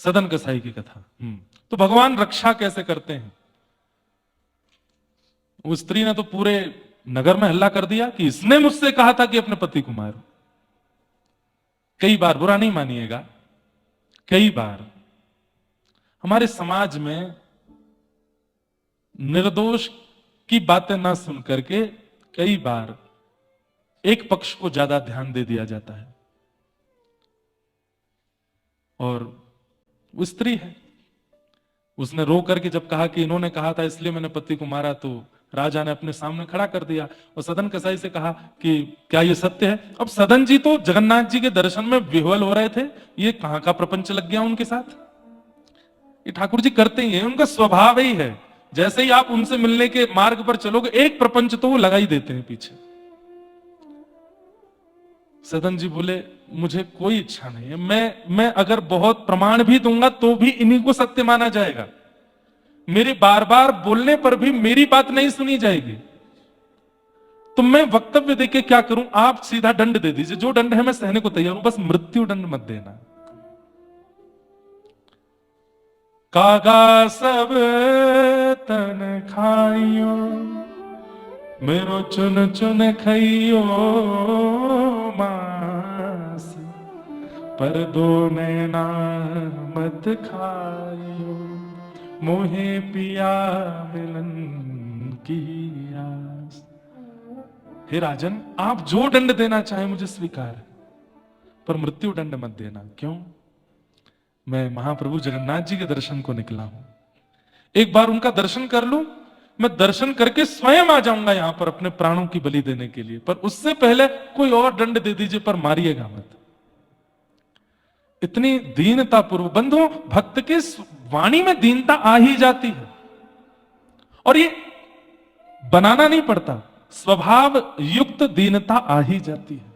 सदन कसाई की कथा। तो भगवान रक्षा कैसे करते हैं? उस स्त्री ने तो पूरे नगर में हल्ला कर दिया कि इसने मुझसे कहा था कि अपने पति को मारो। कई बार, बुरा नहीं मानिएगा, कई बार हमारे समाज में निर्दोष की बातें ना सुन करके कई बार एक पक्ष को ज्यादा ध्यान दे दिया जाता है। और वो स्त्री है, उसने रो करके जब कहा कि इन्होंने कहा था इसलिए मैंने पति को मारा, तो राजा ने अपने सामने खड़ा कर दिया और सदन कसाई से कहा कि क्या ये सत्य है? अब सदन जी तो जगन्नाथ जी के दर्शन में विह्वल हो रहे थे, ये कहां का प्रपंच लग गया उनके साथ। ये ठाकुर जी करते ही है, उनका स्वभाव ही है। जैसे ही आप उनसे मिलने के मार्ग पर चलोगे, एक प्रपंच तो वो लगा ही देते हैं पीछे। सदन जी बोले मुझे कोई इच्छा नहीं है, मैं अगर बहुत प्रमाण भी दूंगा तो भी इन्हीं को सत्य माना जाएगा। मेरे बार बार बोलने पर भी मेरी बात नहीं सुनी जाएगी, तो मैं वक्तव्य देके क्या करूं? आप सीधा दंड दे दीजिए, जो दंड है मैं सहने को तैयार हूं, बस मृत्यु दंड मत देना। कागा सब तन खाइयो, मेरो चुन चुन खाइयो मांस, पर दो नैना मत खाइयो, मोहे पिया मिलन की आस। हे राजन, आप जो दंड देना चाहे मुझे स्वीकार है, पर मृत्यु दंड मत देना। क्यों? मैं महाप्रभु जगन्नाथ जी के दर्शन को निकला हूं, एक बार उनका दर्शन कर लूं, मैं दर्शन करके स्वयं आ जाऊंगा यहां पर अपने प्राणों की बलि देने के लिए, पर उससे पहले कोई और दंड दे दीजिए, पर मारिएगा मत। इतनी दीनता पूर्व बंधु, भक्त के वाणी में दीनता आ ही जाती है, और ये बनाना नहीं पड़ता, स्वभाव युक्त दीनता आ ही जाती है।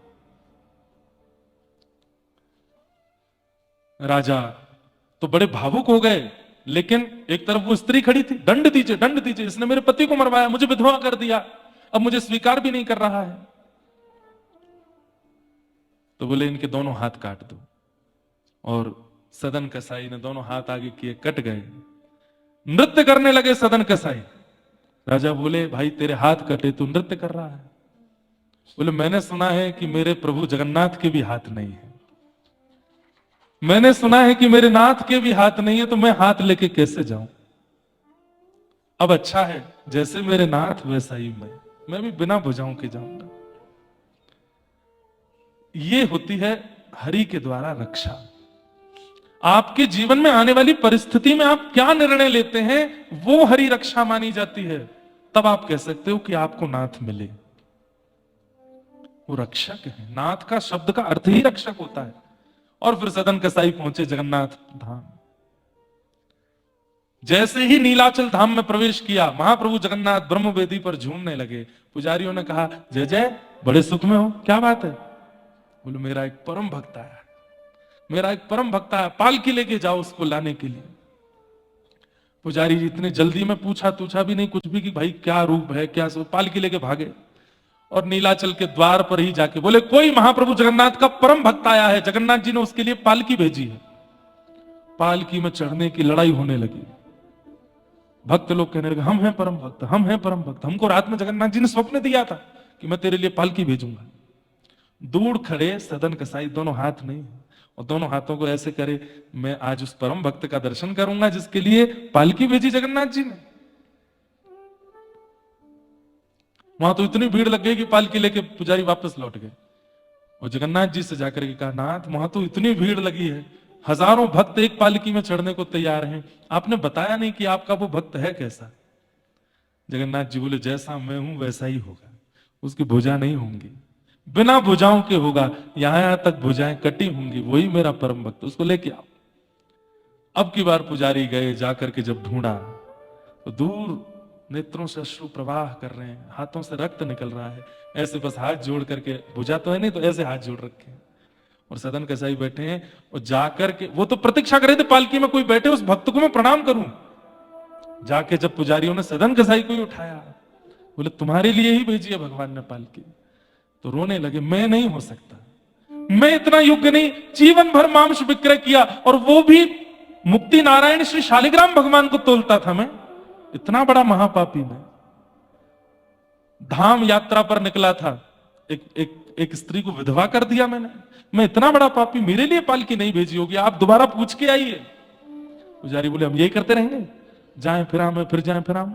राजा तो बड़े भावुक हो गए, लेकिन एक तरफ वो स्त्री खड़ी थी, दंड दीजिए दंड दीजिए, इसने मेरे पति को मरवाया, मुझे विधवा कर दिया, अब मुझे स्वीकार भी नहीं कर रहा है। तो बोले इनके दोनों हाथ काट दो, और सदन कसाई ने दोनों हाथ आगे किए, कट गए। नृत्य करने लगे सदन कसाई। राजा बोले भाई तेरे हाथ कटे, तू नृत्य कर रहा है? बोले मैंने सुना है कि मेरे प्रभु जगन्नाथ के भी हाथ नहीं है, मैंने सुना है कि मेरे नाथ के भी हाथ नहीं है, तो मैं हाथ लेके कैसे जाऊं? अब अच्छा है, जैसे मेरे नाथ वैसा ही मैं भी बिना भुजाओं के जाऊंगा। ये होती है हरि के द्वारा रक्षा। आपके जीवन में आने वाली परिस्थिति में आप क्या निर्णय लेते हैं, वो हरि रक्षा मानी जाती है। तब आप कह सकते हो कि आपको नाथ मिले, वो रक्षक है। नाथ का शब्द का अर्थ ही रक्षक होता है। और फिर सदन कसाई पहुंचे जगन्नाथ धाम। जैसे ही नीलाचल धाम में प्रवेश किया, महाप्रभु जगन्नाथ ब्रह्म वेदी पर झूमने लगे। पुजारियों ने कहा जय जय, बड़े सुख में हो, क्या बात है? बोले मेरा एक परम भक्त आया, मेरा एक परम भक्त आया, पालकी लेके जाओ उसको लाने के लिए। पुजारी जी इतने जल्दी में पूछा भी नहीं कुछ भी कि भाई क्या रूप है क्या, सब पालकी लेके भागे और नीलाचल के द्वार पर ही जाके बोले कोई महाप्रभु जगन्नाथ का परम भक्त आया है, जगन्नाथ जी ने उसके लिए पालकी भेजी है। पालकी में चढ़ने की लड़ाई होने लगी। भक्त लोग कहने लगे हम हैं परम भक्त, हम हैं परम भक्त, हमको रात में जगन्नाथ जी ने स्वप्न दिया था कि मैं तेरे लिए पालकी भेजूंगा। दूर खड़े सदन कसाई, दोनों हाथ नहीं और दोनों हाथों को ऐसे करे, मैं आज उस परम भक्त का दर्शन करूंगा जिसके लिए पालकी भेजी जगन्नाथ जी ने। वहां तो इतनी भीड़ लग गई कि पालकी लेके पुजारी वापस लौट गए और जगन्नाथ जी से जाकर के कहा नाथ वहां तो इतनी भीड़ लगी है, हजारों भक्त एक पालकी में चढ़ने को तैयार हैं, आपने बताया नहीं कि आपका वो भक्त है कैसा? जगन्नाथ जी बोले जैसा मैं हूं वैसा ही होगा, उसकी भुजा नहीं होंगी, बिना भुजाओं के होगा, यहां तक भुजाएं कटी होंगी, वही मेरा परम भक्त, उसको लेके आओ। अब की बार पुजारी गए, जाकर के जब ढूंढा तो दूर नेत्रों से अश्रु प्रवाह कर रहे हैं, हाथों से रक्त निकल रहा है, ऐसे बस हाथ जोड़ करके, भुजा तो है नहीं तो ऐसे हाथ जोड़ रखे हैं और सदन कसाई बैठे हैं। और जाकर के वो तो प्रतीक्षा कर रहे थे पालकी में कोई बैठे, उस भक्त को मैं प्रणाम करूं। जाके जब पुजारियों ने सदन कसाई को ही उठाया, बोले तुम्हारे लिए ही भेजी है भगवान ने पालकी, तो रोने लगे मैं नहीं हो सकता, मैं इतना योग्य नहीं, जीवन भर मांस विक्रय किया और वो भी मुक्ति नारायण श्री शालिग्राम भगवान को तोलता था मैं, इतना बड़ा महापापी मैं। धाम यात्रा पर निकला था, एक स्त्री को विधवा कर दिया मैंने, मैं इतना बड़ा पापी, मेरे लिए पालकी नहीं भेजी होगी, आप दोबारा पूछ के आइए। पुजारी बोले हम यही करते रहेंगे, जाएं फिर आए फिर जाएं फिर आए,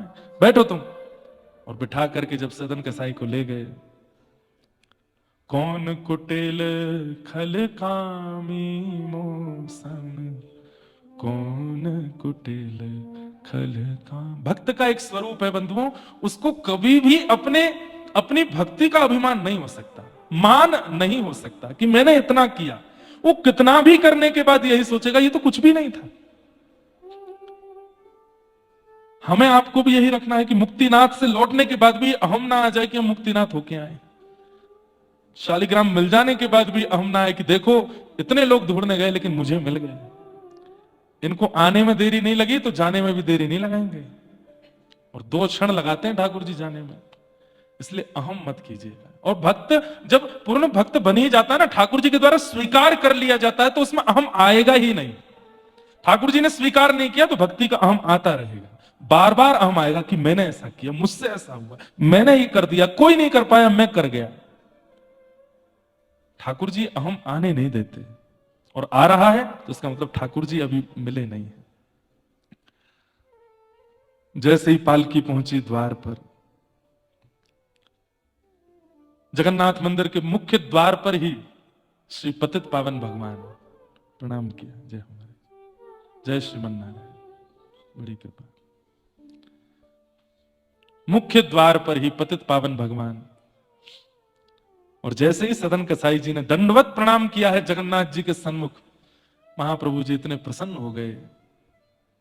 बैठो तुम। और बिठा करके जब सदन कसाई को ले गए, कौन कुटिल खल कामी मोसन, कौन कुटिल खल काम। भक्त का एक स्वरूप है बंधुओं, उसको कभी भी अपनी भक्ति का अभिमान नहीं हो सकता, मान नहीं हो सकता कि मैंने इतना किया। वो कितना भी करने के बाद यही सोचेगा ये तो कुछ भी नहीं था। हमें आपको भी यही रखना है कि मुक्तिनाथ से लौटने के बाद भी अहम ना आ जाए कि हम मुक्तिनाथ होके आए, शालिग्राम मिल जाने के बाद भी अहम ना आए कि देखो इतने लोग ढूंढने गए लेकिन मुझे मिल गए, इनको आने में देरी नहीं लगी तो जाने में भी देरी नहीं लगाएंगे। और 2 क्षण लगाते हैं ठाकुर जी जाने में, इसलिए अहम मत कीजिएगा। और भक्त जब पूर्ण भक्त बन ही जाता है ना, ठाकुर जी के द्वारा स्वीकार कर लिया जाता है, तो उसमें अहम आएगा ही नहीं। ठाकुर जी ने स्वीकार नहीं किया तो भक्ति का अहम आता रहेगा, बार बार अहम आएगा कि मैंने ऐसा किया, मुझसे ऐसा हुआ, मैंने ही कर दिया, कोई नहीं कर पाया, मैं कर गया। ठाकुर जी अहम आने नहीं देते, और आ रहा है तो इसका मतलब ठाकुर जी अभी मिले नहीं है। जैसे ही पालकी पहुंची द्वार पर, जगन्नाथ मंदिर के मुख्य द्वार पर ही श्री पतित पावन भगवान प्रणाम किया, जय हमारे, जय श्रीमन नारायण, बड़ी कृपा। मुख्य द्वार पर ही पतित पावन भगवान। और जैसे ही सदन कसाई जी ने दंडवत प्रणाम किया है जगन्नाथ जी के सन्मुख, महाप्रभु जी इतने प्रसन्न हो गए,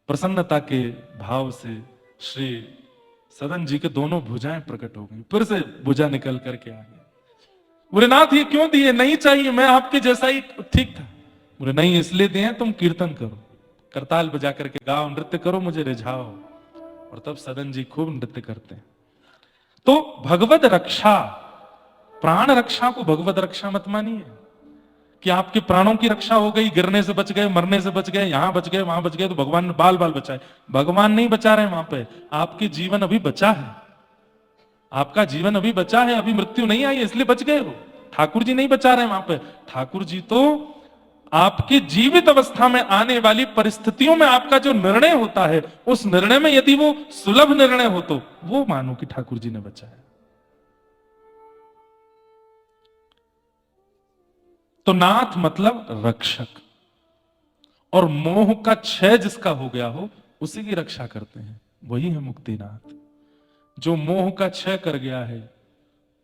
प्रसन्नता के भाव से श्री सदन जी के दोनों भुजाएं प्रकट हो गई, फिर से भुजा निकल करके आ गए। बोले नाथ ये क्यों दिए, नहीं चाहिए, मैं आपके जैसा ही ठीक था। बोले नहीं इसलिए दिए तुम कीर्तन करो, करताल बजा करके गाओ, नृत्य करो, मुझे रिझाओ। और तब सदन जी खूब नृत्य करते हैं। तो भगवत रक्षा, प्राण रक्षा को भगवत रक्षा मत मानिए कि आपके प्राणों की रक्षा हो गई, गिरने से बच गए, मरने से बच गए, यहां बच गए वहां बच गए तो भगवान ने बाल बाल बचाए। भगवान नहीं बचा रहे वहां पे, आपके जीवन अभी बचा है, आपका जीवन अभी बचा है, अभी मृत्यु नहीं आई इसलिए बच गए हो। ठाकुर जी नहीं बचा रहे वहां पे, ठाकुर जी तो आपके जीवित अवस्था में आने वाली परिस्थितियों में आपका जो निर्णय होता है, उस निर्णय में यदि वो सुलभ निर्णय हो तो वो मानो कि ठाकुर जी ने बचाया। तो नाथ मतलब रक्षक, और मोह का क्षय जिसका हो गया हो उसी की रक्षा करते हैं, वही है मुक्तिनाथ। जो मोह का क्षय कर गया है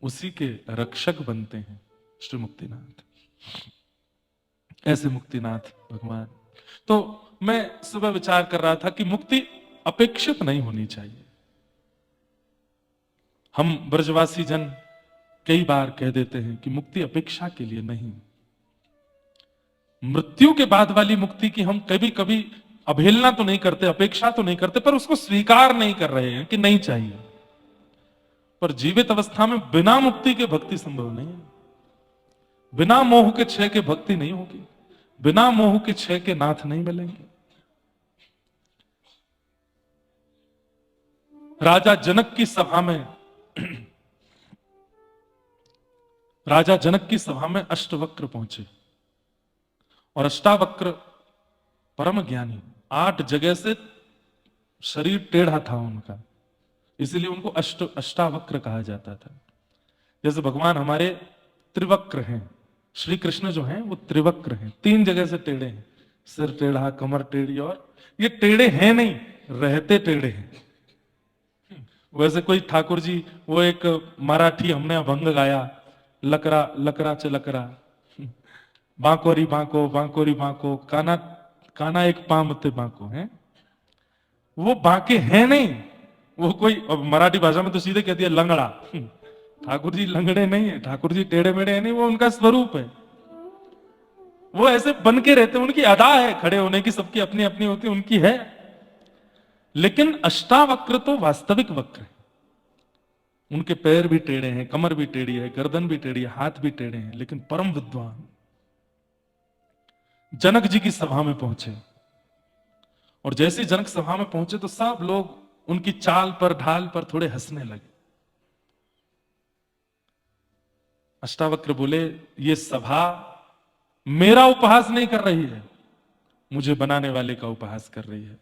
उसी के रक्षक बनते हैं श्री मुक्तिनाथ। ऐसे मुक्तिनाथ भगवान। तो मैं सुबह विचार कर रहा था कि मुक्ति अपेक्षित नहीं होनी चाहिए। हम ब्रजवासी जन कई बार कह देते हैं कि मुक्ति अपेक्षा के लिए नहीं, मृत्यु के बाद वाली मुक्ति की हम कभी कभी अवहेलना तो नहीं करते, अपेक्षा तो नहीं करते, पर उसको स्वीकार नहीं कर रहे हैं कि नहीं चाहिए। पर जीवित अवस्था में बिना मुक्ति के भक्ति संभव नहीं है, बिना मोह के क्षय के भक्ति नहीं होगी, बिना मोह के क्षय के नाथ नहीं मिलेंगे। राजा जनक की सभा में राजा जनक की सभा में अष्टवक्र पहुंचे, और अष्टावक्र परम ज्ञानी, 8 जगह से शरीर टेढ़ा था उनका, इसीलिए उनको अष्टावक्र कहा जाता था। जैसे भगवान हमारे त्रिवक्र हैं, श्री कृष्ण जो हैं वो त्रिवक्र हैं, 3 जगह से टेढ़े हैं, सिर टेढ़ा, कमर टेढ़ी, और ये टेढ़े हैं नहीं, रहते टेढ़े हैं। वैसे कोई ठाकुर जी, वो एक मराठी हमने अभंग गाया, लकरा लकरा च लकरा, बांकोरी बांको बांकोरी बांको, काना काना एक पामते बांको है, वो बांके हैं नहीं, वो कोई मराठी भाषा में तो सीधे कहती है लंगड़ा। ठाकुर जी लंगड़े नहीं है, ठाकुर जी टेढ़े मेढ़े है नहीं, वो उनका स्वरूप है, वो ऐसे बन के रहते, उनकी अदा है खड़े होने की, सबकी अपनी अपनी होती, उनकी है। लेकिन अष्टावक्र तो वास्तविक वक्र है, उनके पैर भी टेढ़े हैं, कमर भी टेढ़ी है, गर्दन भी टेढ़ी है, हाथ भी टेढ़े हैं, लेकिन परम विद्वान। जनक जी की सभा में पहुंचे, और जैसे ही जनक सभा में पहुंचे तो सब लोग उनकी चाल पर ढाल पर थोड़े हंसने लगे। अष्टावक्र बोले, ये सभा मेरा उपहास नहीं कर रही है, मुझे बनाने वाले का उपहास कर रही है।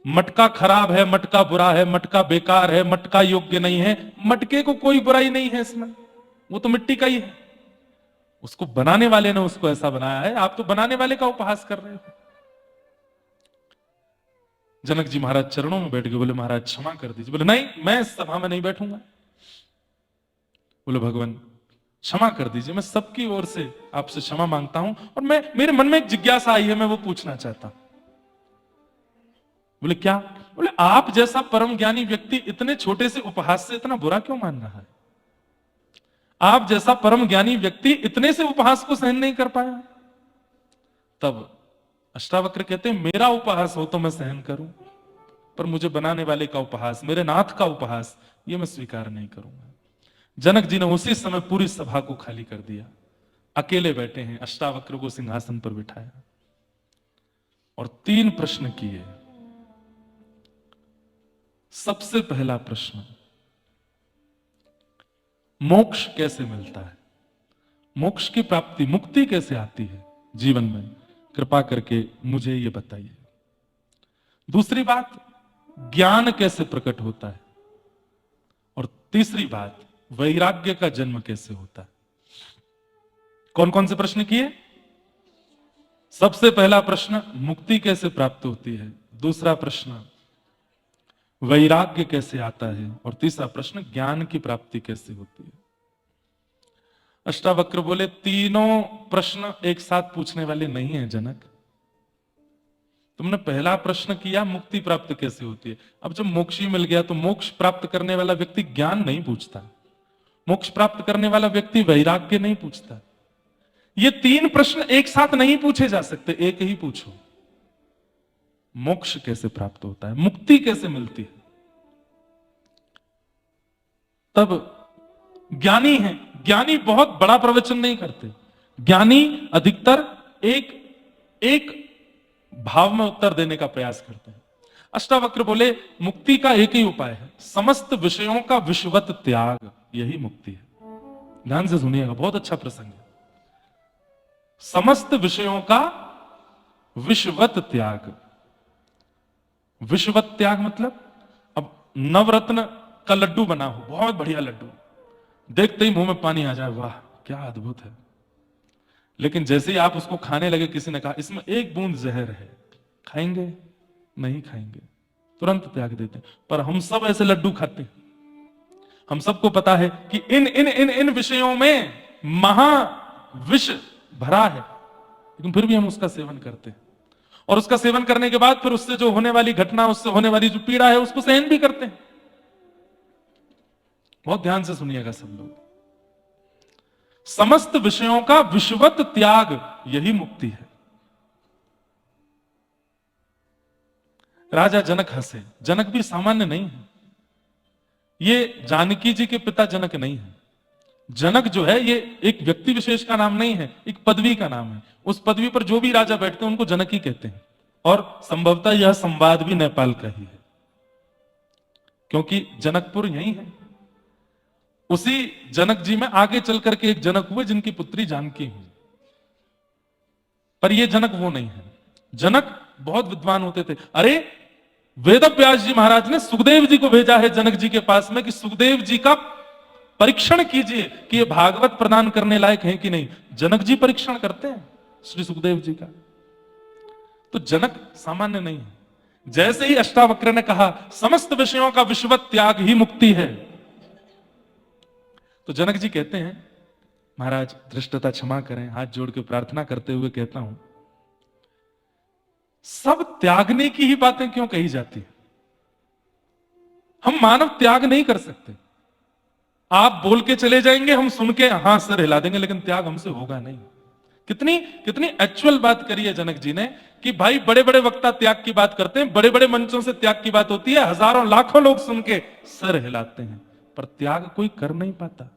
मटका खराब है, मटका बुरा है, मटका बेकार है, मटका योग्य नहीं है, मटके को कोई बुराई नहीं है इसमें, वो तो मिट्टी का ही है। उसको बनाने वाले ने उसको ऐसा बनाया है, आप तो बनाने वाले का उपहास कर रहे हो। जनक जी महाराज चरणों में बैठ गए, बोले महाराज क्षमा कर दीजिए। बोले नहीं, मैं इस सभा में नहीं बैठूंगा। बोले भगवान क्षमा कर दीजिए, मैं सबकी ओर से आपसे क्षमा मांगता हूं, और मैं मेरे मन में एक जिज्ञासा आई है, मैं वो पूछना चाहता हूं। बोले क्या? बोले आप जैसा परम ज्ञानी व्यक्ति इतने छोटे से उपहास से इतना बुरा क्यों मान रहा है? आप जैसा परम ज्ञानी व्यक्ति इतने से उपहास को सहन नहीं कर पाया। तब अष्टावक्र कहते हैं, मेरा उपहास हो तो मैं सहन करूं, पर मुझे बनाने वाले का उपहास, मेरे नाथ का उपहास, ये मैं स्वीकार नहीं करूंगा। जनक जी ने उसी समय पूरी सभा को खाली कर दिया, अकेले बैठे हैं, अष्टावक्र को सिंहासन पर बिठाया और 3 प्रश्न किए। सबसे पहला प्रश्न, मोक्ष कैसे मिलता है? मोक्ष की प्राप्ति, मुक्ति कैसे आती है जीवन में? कृपा करके मुझे यह बताइए। दूसरी बात, ज्ञान कैसे प्रकट होता है? और तीसरी बात, वैराग्य का जन्म कैसे होता है? कौन कौन से प्रश्न किए? सबसे पहला प्रश्न, मुक्ति कैसे प्राप्त होती है? दूसरा प्रश्न, वैराग्य कैसे आता है? और तीसरा प्रश्न, ज्ञान की प्राप्ति कैसे होती है? अष्टावक्र बोले, तीनों प्रश्न एक साथ पूछने वाले नहीं है जनक। तुमने पहला प्रश्न किया, मुक्ति प्राप्त कैसे होती है। अब जब मोक्ष ही मिल गया तो मोक्ष प्राप्त करने वाला व्यक्ति ज्ञान नहीं पूछता, मोक्ष प्राप्त करने वाला व्यक्ति वैराग्य नहीं पूछता। ये 3 प्रश्न एक साथ नहीं पूछे जा सकते, एक ही पूछो। मोक्ष कैसे प्राप्त होता है, मुक्ति कैसे मिलती है? तब ज्ञानी है, ज्ञानी बहुत बड़ा प्रवचन नहीं करते, ज्ञानी अधिकतर एक भाव में उत्तर देने का प्रयास करते हैं। अष्टावक्र बोले, मुक्ति का एक ही उपाय है, समस्त विषयों का विषवत त्याग, यही मुक्ति है। ध्यान से सुनिएगा, बहुत अच्छा प्रसंग है। समस्त विषयों का विषवत त्याग। विषवत त्याग मतलब, अब नवरत्न का लड्डू बना हो, बहुत बढ़िया लड्डू, देखते ही मुंह में पानी आ जाए, वाह क्या अद्भुत है। लेकिन जैसे ही आप उसको खाने लगे, किसी ने कहा इसमें 1 बूंद जहर है, खाएंगे? नहीं खाएंगे, तुरंत त्याग देते हैं। पर हम सब ऐसे लड्डू खाते हैं, हम सबको पता है कि इन इन इन इन विषयों में महाविष भरा है, लेकिन फिर भी हम उसका सेवन करते हैं, और उसका सेवन करने के बाद फिर उससे जो होने वाली घटना, उससे होने वाली जो पीड़ा है, उसको सहन भी करते हैं। बहुत ध्यान से सुनिएगा सब लोग। समस्त विषयों का विषवत त्याग, यही मुक्ति है। राजा जनक हंसे। जनक भी सामान्य नहीं है, ये जानकी जी के पिता जनक नहीं है। जनक जो है, ये एक व्यक्ति विशेष का नाम नहीं है, एक पदवी का नाम है। उस पदवी पर जो भी राजा बैठते हैं उनको जनक ही कहते हैं, और संभवतः यह संवाद भी नेपाल का ही है, क्योंकि जनकपुर यही है। उसी जनक जी में आगे चल करके एक जनक हुए जिनकी पुत्री जानकी हुई, पर ये जनक वो नहीं है। जनक बहुत विद्वान होते थे। अरे वेद व्यास जी महाराज ने सुखदेव जी को भेजा है जनक जी के पास में कि सुखदेव जी का परीक्षण कीजिए कि ये भागवत प्रदान करने लायक है कि नहीं। जनक जी परीक्षण करते हैं श्री सुखदेव जी का। तो जनक सामान्य नहीं है। जैसे ही अष्टावक्र ने कहा समस्त विषयों का विषवत त्याग ही मुक्ति है, तो जनक जी कहते हैं, महाराज धृष्टता क्षमा करें, हाथ जोड़ के प्रार्थना करते हुए कहता हूं, सब त्यागने की ही बातें क्यों कही जाती है? हम मानव त्याग नहीं कर सकते। आप बोल के चले जाएंगे, हम सुन के हां सर हिला देंगे, लेकिन त्याग हमसे होगा नहीं। कितनी कितनी एक्चुअल बात करी है जनक जी ने कि भाई बड़े बड़े वक्ता त्याग की बात करते हैं, बड़े बड़े मंचों से त्याग की बात होती है, हजारों लाखों लोग सुन के सर हिलाते हैं, पर त्याग कोई कर नहीं पाता।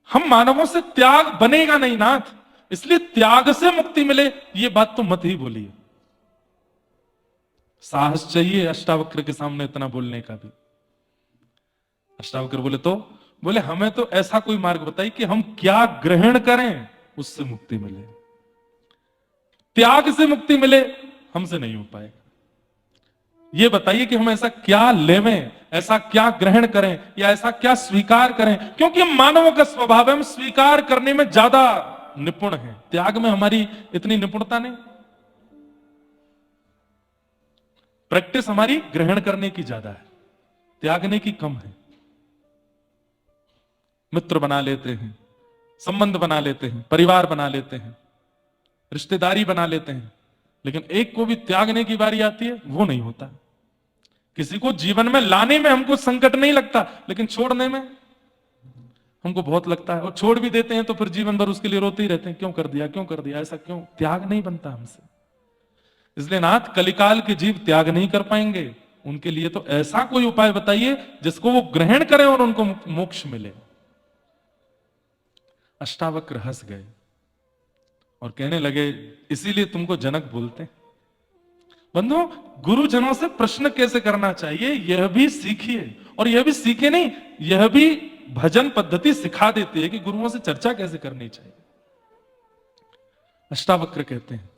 हम मानवों से त्याग बनेगा नहीं नाथ, इसलिए त्याग से मुक्ति मिले ये बात तो मत ही बोलिए। साहस चाहिए अष्टावक्र के सामने इतना बोलने का भी। अष्टावक्र बोले तो, बोले हमें तो ऐसा कोई मार्ग बताइए कि हम क्या ग्रहण करें उससे मुक्ति मिले, त्याग से मुक्ति मिले हमसे नहीं हो पाएगा। ये बताइए कि हम ऐसा क्या लेवें, ऐसा क्या ग्रहण करें, या ऐसा क्या स्वीकार करें, क्योंकि हम मानवों का स्वभाव है, हम स्वीकार करने में ज्यादा निपुण हैं, त्याग में हमारी इतनी निपुणता नहीं। प्रैक्टिस हमारी ग्रहण करने की ज्यादा है, त्यागने की कम है। मित्र बना लेते हैं, संबंध बना लेते हैं, परिवार बना लेते हैं, रिश्तेदारी बना लेते हैं, लेकिन एक को भी त्यागने की बारी आती है वो नहीं होता। किसी को जीवन में लाने में हमको संकट नहीं लगता, लेकिन छोड़ने में हमको बहुत लगता है, और छोड़ भी देते हैं तो फिर जीवन भर उसके लिए रोते ही रहते हैं, क्यों कर दिया, क्यों कर दिया, ऐसा क्यों। त्याग नहीं बनता हमसे। इसलिए नाथ कलिकाल के जीव त्याग नहीं कर पाएंगे, उनके लिए तो ऐसा कोई उपाय बताइए जिसको वो ग्रहण करें और उनको मोक्ष मिले। अष्टावक्र हंस गए और कहने लगे, इसीलिए तुमको जनक बोलते हैं। बंधु, गुरुजनों से प्रश्न कैसे करना चाहिए यह भी सीखिए, और यह भी सीखे नहीं, यह भी भजन पद्धति सिखा देती है कि गुरुओं से चर्चा कैसे करनी चाहिए। अष्टावक्र कहते हैं,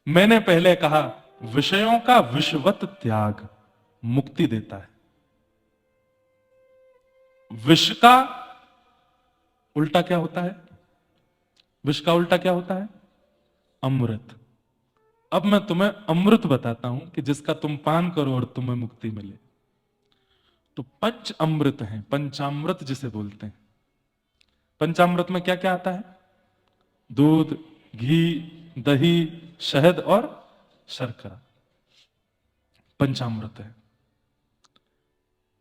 मैंने पहले कहा विषयों का विषवत त्याग मुक्ति देता है। विष का उल्टा क्या होता है? विष का उल्टा क्या होता है? अमृत। अब मैं तुम्हें अमृत बताता हूं कि जिसका तुम पान करो और तुम्हें मुक्ति मिले। तो पंच अमृत हैं, पंचामृत जिसे बोलते हैं। पंचामृत में क्या क्या आता है? दूध, घी, दही, शहद और शर्करा पंचामृत है।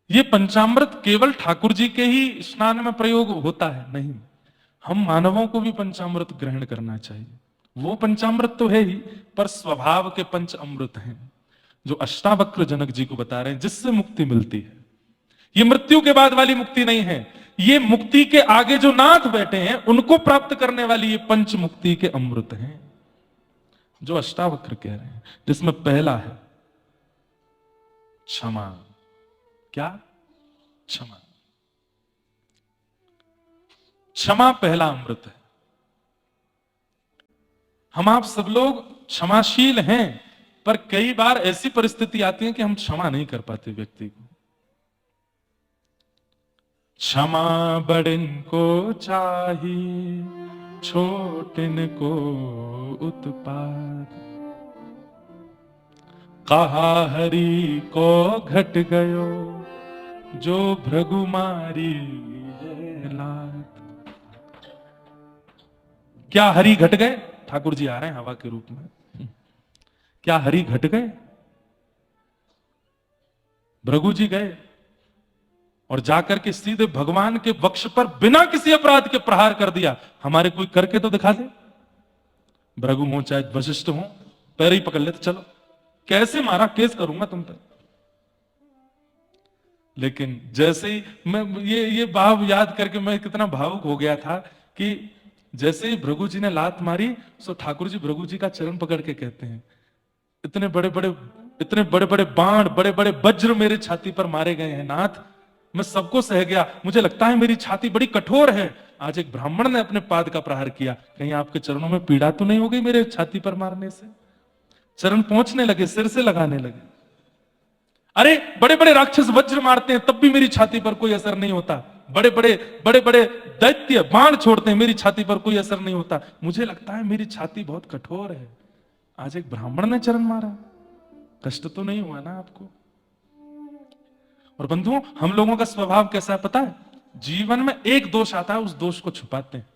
ये पंचामृत केवल ठाकुर जी के ही स्नान में प्रयोग होता है? नहीं, हम मानवों को भी पंचामृत ग्रहण करना चाहिए। वो पंचामृत तो है ही, पर स्वभाव के पंच अमृत हैं जो अष्टावक्र जनक जी को बता रहे हैं, जिससे मुक्ति मिलती है। ये मृत्यु के बाद वाली मुक्ति नहीं है, ये मुक्ति के आगे जो नाथ बैठे हैं उनको प्राप्त करने वाली ये पंच मुक्ति के अमृत हैं जो अष्टावक्र कह रहे हैं, जिसमें पहला है क्षमा। क्या? क्षमा। क्षमा पहला अमृत है। हम आप सब लोग क्षमाशील हैं, पर कई बार ऐसी परिस्थिति आती है कि हम क्षमा नहीं कर पाते व्यक्ति को। क्षमा बड़िन को चाहिए, छोटिन को उत्पात। कहा हरि को घट गयो, जो भृगु मारी है लात। क्या हरि घट गए? ठाकुर जी आ रहे हैं हवा के रूप में। क्या हरि घट गए? भृगु जी गए और जाकर के सीधे भगवान के वक्ष पर बिना किसी अपराध के प्रहार कर दिया। हमारे कोई करके तो दिखा दे। भृगु हो चाहे वशिष्ठ हो, पैर ही पकड़ ले तो चलो, कैसे मारा, केस करूंगा तुम पर। लेकिन जैसे ही मैं ये भाव याद करके मैं कितना भावुक हो गया था कि जैसे ही भृगु जी ने लात मारी, सो ठाकुर जी भृगु जी का चरण पकड़ के कहते हैं, इतने बड़े बड़े बाण, बड़े बड़े वज्र मेरे छाती पर मारे गए हैं नाथ, मैं सबको सह गया। मुझे लगता है मेरी छाती बड़ी कठोर है। आज एक ब्राह्मण ने अपने पाद का प्रहार किया, कहीं आपके चरणों में पीड़ा तो नहीं हो गई मेरे छाती पर मारने से? चरण पहुंचने लगे, सिर से लगाने लगे। अरे बड़े बड़े राक्षस वज्र मारते हैं तब भी मेरी छाती पर कोई असर नहीं होता। बड़े बड़े दैत्य बाण छोड़ते हैं, मेरी छाती पर कोई असर नहीं होता। मुझे लगता है मेरी छाती बहुत कठोर है। आज एक ब्राह्मण ने चरण मारा, कष्ट तो नहीं हुआ ना आपको? और बंधुओं, हम लोगों का स्वभाव कैसा है पता है? जीवन में एक दोष आता है, उस दोष को छुपाते हैं।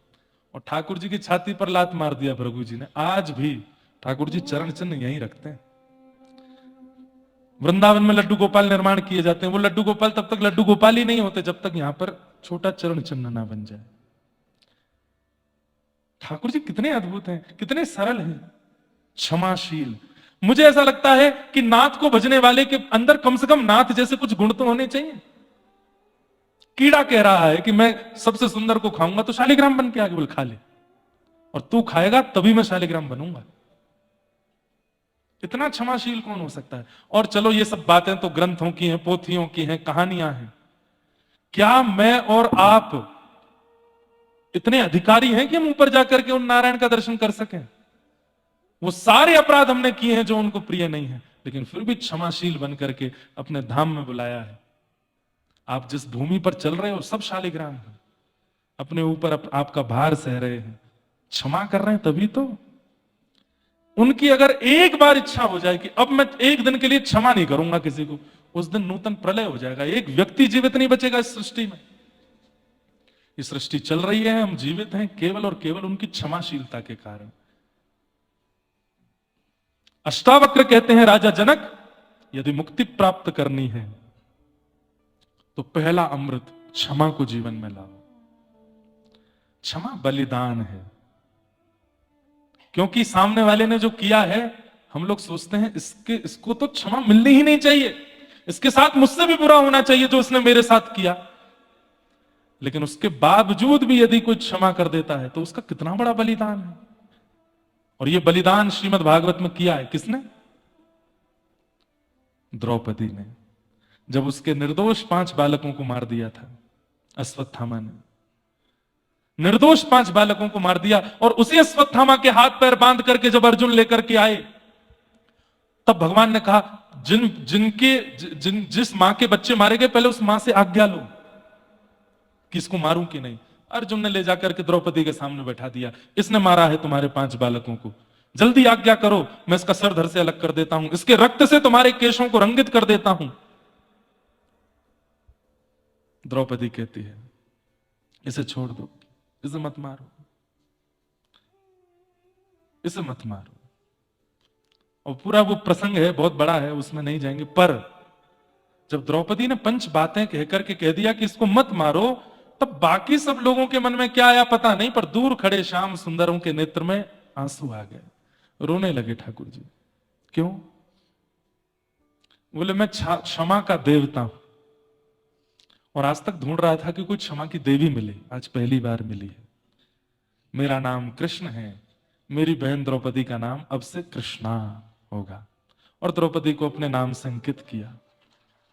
और ठाकुर जी की छाती पर लात मार दिया भृगु जी ने। आज भी ठाकुर जी चरण चिन्ह यहीं रखते हैं। वृंदावन में लड्डू गोपाल निर्माण किए जाते हैं। वो लड्डू गोपाल तब तक लड्डू गोपाल ही नहीं होते जब तक यहां पर छोटा चरण चिन्ह ना बन जाए। ठाकुर जी कितने अद्भुत हैं, कितने सरल हैं, क्षमाशील। मुझे ऐसा लगता है कि नाथ को भजने वाले के अंदर कम से कम नाथ जैसे कुछ गुण तो होने चाहिए। कीड़ा कह रहा है कि मैं सबसे सुंदर को खाऊंगा तो शालिग्राम बन के आगे बोल खा ले, और तू खाएगा तभी मैं शालिग्राम बनूंगा। इतना क्षमाशील कौन हो सकता है? और चलो ये सब बातें तो ग्रंथों की हैं, पोथियों की हैं, कहानियां हैं। क्या मैं और आप इतने अधिकारी हैं कि हम ऊपर जाकर के उन नारायण का दर्शन कर सकें? वो सारे अपराध हमने किए हैं जो उनको प्रिय नहीं है, लेकिन फिर भी क्षमाशील बन करके अपने धाम में बुलाया है। आप जिस भूमि पर चल रहे हो सब शालिग्राम है, अपने ऊपर आपका भार सह रहे हैं, क्षमा कर रहे हैं, तभी तो। उनकी अगर एक बार इच्छा हो जाए कि अब मैं एक दिन के लिए क्षमा नहीं करूंगा किसी को, उस दिन नूतन प्रलय हो जाएगा। एक व्यक्ति जीवित नहीं बचेगा इस सृष्टि में। ये सृष्टि चल रही है, हम जीवित हैं केवल और केवल उनकी क्षमाशीलता के कारण। अष्टावक्र कहते हैं, राजा जनक, यदि मुक्ति प्राप्त करनी है तो पहला अमृत क्षमा को जीवन में लाओ। क्षमा बलिदान है, क्योंकि सामने वाले ने जो किया है, हम लोग सोचते हैं इसको तो क्षमा मिलनी ही नहीं चाहिए, इसके साथ मुझसे भी बुरा होना चाहिए जो उसने मेरे साथ किया। लेकिन उसके बावजूद भी यदि कोई क्षमा कर देता है तो उसका कितना बड़ा बलिदान है। और यह बलिदान श्रीमद् भागवत में किया है किसने? द्रौपदी ने, जब उसके निर्दोष 5 बालकों को मार दिया था। अश्वत्थामा ने निर्दोष 5 बालकों को मार दिया, और उसी अश्वत्थामा के हाथ पैर बांध करके जब अर्जुन लेकर के आए, तब भगवान ने कहा, जिस मां के बच्चे मारे गए, पहले उस मां से आज्ञा लो कि इसको मारूं कि नहीं। अर्जुन ने ले जाकर के द्रौपदी के सामने बैठा दिया, इसने मारा है तुम्हारे 5 बालकों को, जल्दी आज्ञा करो, मैं इसका सर धड़ से अलग कर देता हूं, इसके रक्त से तुम्हारे केशों को रंगित कर देता हूं। द्रौपदी कहती है, इसे छोड़ दो, इसे मत मारो, इसे मत मारो। और पूरा वो प्रसंग है, बहुत बड़ा है, उसमें नहीं जाएंगे। पर जब द्रौपदी ने 5 बातें कहकर के कह दिया कि इसको मत मारो, तब बाकी सब लोगों के मन में क्या आया पता नहीं, पर दूर खड़े श्याम सुंदरों के नेत्र में आंसू आ गए, रोने लगे ठाकुर जी। क्यों? बोले, मैं क्षमा का देवता हूं, और आज तक ढूंढ रहा था कि कोई क्षमा की देवी मिले, आज पहली बार मिली है। मेरा नाम कृष्ण है, मेरी बहन द्रौपदी का नाम अब से कृष्णा होगा। और द्रौपदी को अपने नाम से अंकित किया।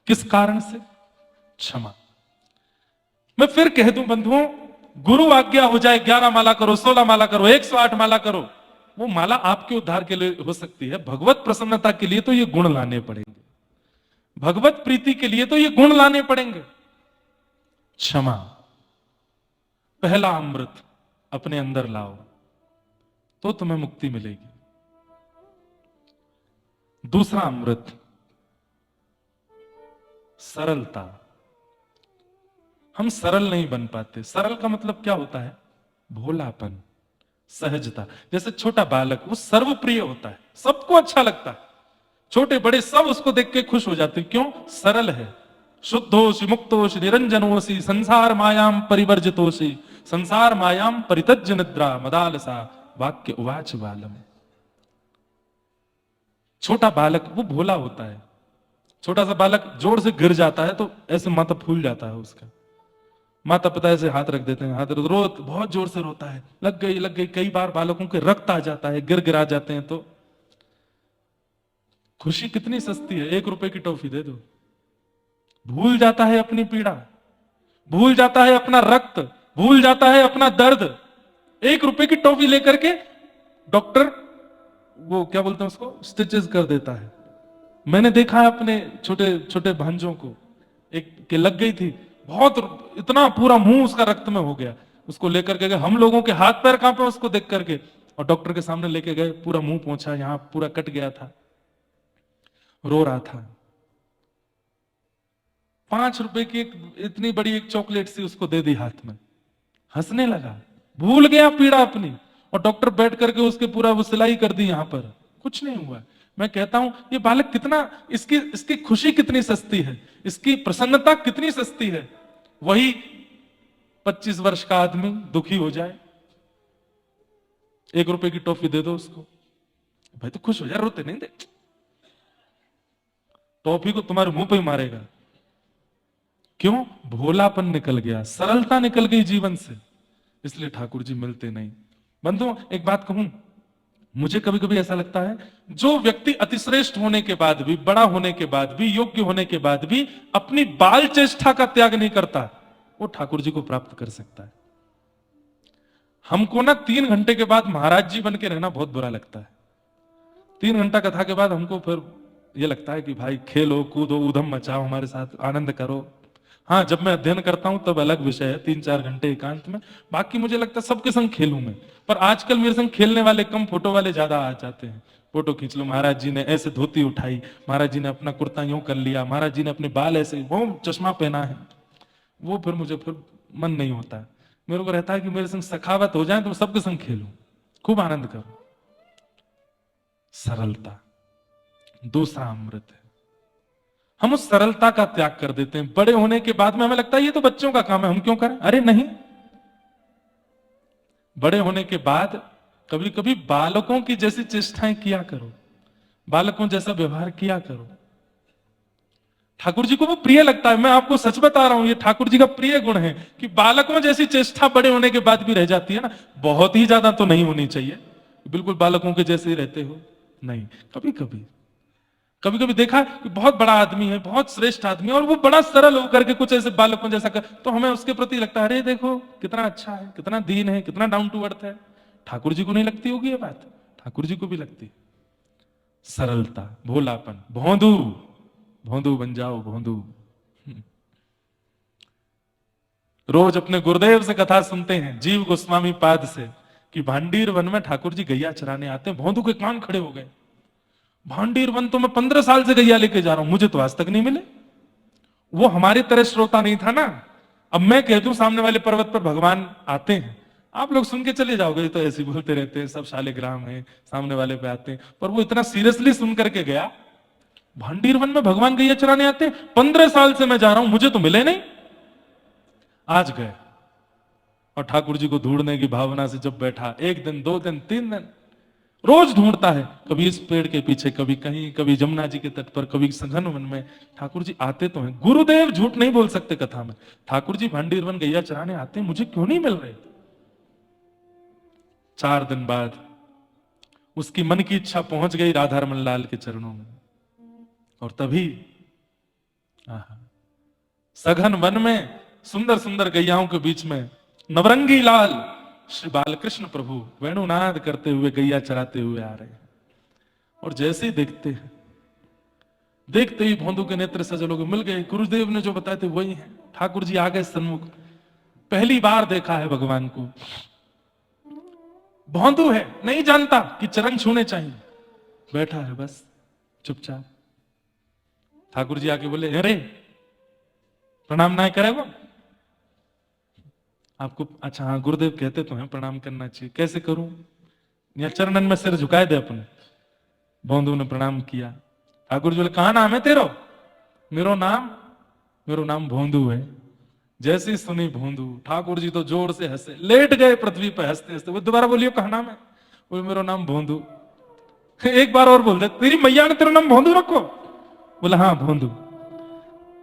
किस कारण से? क्षमा। मैं फिर कह दूं बंधुओं, गुरु आज्ञा हो जाए 11 माला करो, 16 माला करो, 108 माला करो, वो माला आपके उद्धार के लिए हो सकती है। भगवत प्रसन्नता के लिए तो ये गुण लाने पड़ेंगे, भगवत प्रीति के लिए तो ये गुण लाने पड़ेंगे। क्षमा, पहला अमृत अपने अंदर लाओ तो तुम्हें मुक्ति मिलेगी। दूसरा अमृत, सरलता। हम सरल नहीं बन पाते। सरल का मतलब क्या होता है? भोलापन, सहजता। जैसे छोटा बालक, वो सर्वप्रिय होता है, सबको अच्छा लगता है, छोटे बड़े सब उसको देख के खुश हो जाते हैं। क्यों? सरल है। शुद्धोषि मुक्तोषि निरंजनोषि संसार मायाम परिवर्जितोषि संसार मायाम परितज्य निद्रा मदालसा वाक्य उवाच बालम। छोटा बालक वो भोला होता है। छोटा सा बालक जोर से गिर जाता है तो ऐसे माथा फूल जाता है उसका, माता पिता ऐसे हाथ रख देते हैं, हाथ बहुत जोर से रोता है, लग गई लग गई। कई बार बालकों के रक्त आ जाता है, गिर गिरा जाते हैं। तो खुशी कितनी सस्ती है, 1 रुपए की टॉफी दे दो, भूल जाता है अपनी पीड़ा, भूल जाता है अपना रक्त, भूल जाता है अपना दर्द। 1 रुपए की टॉफी लेकर के डॉक्टर, वो क्या बोलते हैं उसको, स्टिचेस कर देता है। मैंने देखा है अपने छोटे छोटे भांजों को, एक के लग गई थी बहुत, इतना पूरा मुंह उसका रक्त में हो गया। उसको लेकर के गए, हम लोगों के हाथ पैर कांपे उसको देख करके, और डॉक्टर के सामने लेके गए, पूरा मुंह पोंछा, यहां पूरा कट गया था, रो रहा था। 5 रुपए की इतनी बड़ी एक चॉकलेट सी उसको दे दी हाथ में, हंसने लगा, भूल गया पीड़ा अपनी। और डॉक्टर बैठ करके उसके पूरा वो सिलाई कर दी, यहां पर कुछ नहीं हुआ। मैं कहता हूं ये बालक कितना, इसकी खुशी कितनी सस्ती है, इसकी प्रसन्नता कितनी सस्ती है। वही 25 वर्ष का आदमी दुखी हो जाए, 1 रुपए की टॉफी दे दो उसको, भाई तो खुश हो जाए, रोते नहीं दे, टॉफी को तुम्हारे मुंह पे ही मारेगा। क्यों? भोलापन निकल गया, सरलता निकल गई जीवन से, इसलिए ठाकुर जी मिलते नहीं। बंधु एक बात कहूं, मुझे कभी कभी ऐसा लगता है, जो व्यक्ति अतिश्रेष्ठ होने के बाद भी, बड़ा होने के बाद भी, योग्य होने के बाद भी अपनी बाल चेष्टा का त्याग नहीं करता, वो ठाकुर जी को प्राप्त कर सकता है। हमको ना 3 घंटे के बाद महाराज जी बन के रहना बहुत बुरा लगता है। 3 घंटा कथा के बाद हमको फिर ये लगता है कि भाई खेलो कूदो, ऊधम मचाओ, हमारे साथ आनंद करो। हाँ, जब मैं अध्ययन करता हूं तब अलग विषय है, 3-4 घंटे एकांत में, बाकी मुझे लगता है सबके संग खेलूं मैं। पर आजकल मेरे संग खेलने वाले कम, फोटो वाले ज्यादा आ जाते हैं। फोटो खींच लो, महाराज जी ने ऐसे धोती उठाई, महाराज जी ने अपना कुर्ता यूं कर लिया, महाराज जी ने अपने बाल ऐसे, वो चश्मा पहना है, वो फिर मुझे फिर मन नहीं होता है। मेरे को रहता है कि मेरे संग सखावत हो जाए तो सबके संग खेलूं, खूब आनंद करूं। सरलता दूसरा अमृत है। हम उस सरलता का त्याग कर देते हैं। बड़े होने के बाद में हमें लगता है ये तो बच्चों का काम है, हम क्यों करें। अरे नहीं, बड़े होने के बाद कभी कभी बालकों की जैसी चेष्टाएं किया करो, बालकों जैसा व्यवहार किया करो। ठाकुर जी को वो प्रिय लगता है। मैं आपको सच बता रहा हूं, ये ठाकुर जी का प्रिय गुण है कि बालकों जैसी चेष्टा बड़े होने के बाद भी रह जाती है ना। बहुत ही ज्यादा तो नहीं होनी चाहिए, बिल्कुल बालकों के जैसे ही रहते हो, नहीं। कभी कभी कभी कभी देखा कि बहुत बड़ा आदमी है, बहुत श्रेष्ठ आदमी है, और वो बड़ा सरल होकर के कुछ ऐसे बालकों जैसा कर, तो हमें उसके प्रति लगता है अरे देखो कितना अच्छा है, कितना दीन है, कितना डाउन टू अर्थ है। ठाकुर जी को नहीं लगती होगी ये बात, ठाकुर जी को भी लगती है। सरलता, भोलापन, भोंदू, भोंदू बन जाओ भोंदू। रोज अपने गुरुदेव से कथा सुनते हैं, जीव गोस्वामी पाद से, कि भांडीर वन में ठाकुर जी गैया चराने आते हैं। भोंदू के कान खड़े हो गए। भांडीर वन तो मैं 15 साल से गैया लेके जा रहा हूं, मुझे तो आज तक नहीं मिले। वो हमारी तरह श्रोता नहीं था ना। अब मैं कहता हूं सामने वाले पर्वत पर भगवान आते हैं, आप लोग सुन के चले जाओगे, तो ऐसे बोलते रहते हैं, सब शालिग्राम है, सामने वाले पे आते हैं। पर वो इतना सीरियसली सुन करके गया, भांडीर वन में भगवान गैया चराने आते हैं, 15 साल से मैं जा रहा हूं, मुझे तो मिले नहीं। आज गए और ठाकुर जी को ढूंढने की भावना से जब बैठा, 1 दिन 2 दिन 3 दिन रोज ढूंढता है, कभी इस पेड़ के पीछे, कभी कहीं, कभी जमुना जी के तट पर, कभी सघन वन में। ठाकुर जी आते तो हैं, गुरुदेव झूठ नहीं बोल सकते कथा में। ठाकुर जी भांडीर वन गैया चराने आते हैं, मुझे क्यों नहीं मिल रहे। 4 दिन बाद उसकी मन की इच्छा पहुंच गई राधा रमन लाल के चरणों में, और तभी सघन वन में सुंदर सुंदर गैयाओं के बीच में नवरंगी लाल श्री बालकृष्ण प्रभु वेणुनाद करते हुए गैया चराते हुए आ रहे हैं। और जैसे ही देखते हैं, देखते ही भोंदू के नेत्र सजल हो गए, मिल गए। गुरुदेव ने जो बताए थे वही है। ठाकुर जी आ गए सन्मुख, पहली बार देखा है भगवान को। भोंदू है, नहीं जानता कि चरण छूने चाहिए, बैठा है बस चुपचाप। ठाकुर जी आके बोले, अरे प्रणाम ना करेगा आपको। अच्छा हाँ, गुरुदेव कहते तो हैं प्रणाम करना चाहिए, कैसे करूं, या चरणन में सिर झुकाए दे अपने। भोंदू ने प्रणाम किया। ठाकुर जी बोले, कहा नाम है तेरो। मेरो नाम भोंदू है। जैसे ही सुनी भोंदू, ठाकुर जी तो जोर से हंसे, लेट गए पृथ्वी पर हंसते हंसते। वो दोबारा बोलियो कहा नाम है। बोले मेरो नाम भोंदू। एक बार और बोल दे, तेरी मैया ने तेरा नाम भोंदू रखो। बोला हाँ भोंदू।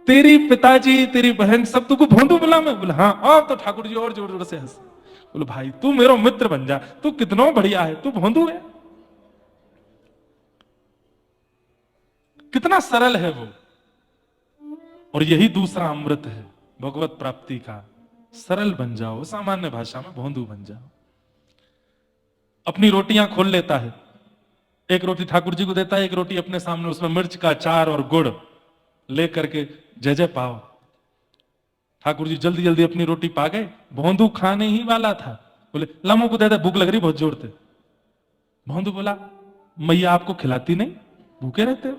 तेरी पिताजी, तेरी बहन सब तुमको भोंदू बुला मैं। बोला हाँ। और तो ठाकुर जी और जोर जोर से हंसे। बोले भाई तू मेरा मित्र बन जा, तू कितना बढ़िया है, तू भोंदू है। कितना सरल है वो। और यही दूसरा अमृत है भगवत प्राप्ति का। सरल बन जाओ, सामान्य भाषा में भोंदू बन जाओ। अपनी रोटियां खोल लेता है, एक रोटी ठाकुर जी को देता है, एक रोटी अपने सामने, उसमें मिर्च का अचार और गुड़ ले करके जय जय पाओ। ठाकुर जी जल्दी जल्दी अपनी रोटी पा गए। भोंदू खाने ही वाला था। बोले लामो को दे दे, भूख लग रही बहुत जोर से। भोंदू बोला, मैया आपको खिलाती नहीं, भूखे रहते हो,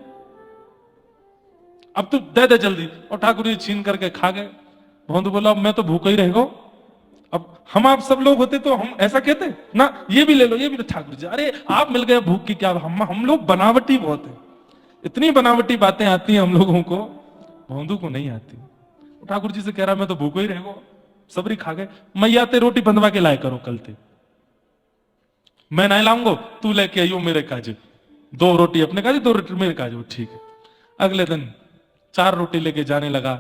अब तो दे दे जल्दी। और ठाकुर जी छीन करके खा गए। भोंदू बोला, अब मैं तो भूखा ही रहेगा, अब हम आप सब लोग होते तो हम ऐसा कहते ना, ये भी ले लो, ये भी। ठाकुर जी, अरे आप मिल गए, भूख की क्या, हम लोग बनावटी बहुत है, इतनी बनावटी बातें आती हैं हम लोगों को, भोंदू को नहीं आती। ठाकुर जी से कह रहा, मैं तो भूखो ही रहेगा, सबरी खा गए। मैया ते रोटी बंधवा के लाए करो कल ते, मैं नहीं लाऊंगा, तू लेके आइयो मेरे काजे। 2 रोटी अपने काजे, 2 रोटी मेरे काजे। ठीक है। अगले दिन 4 रोटी लेके जाने लगा।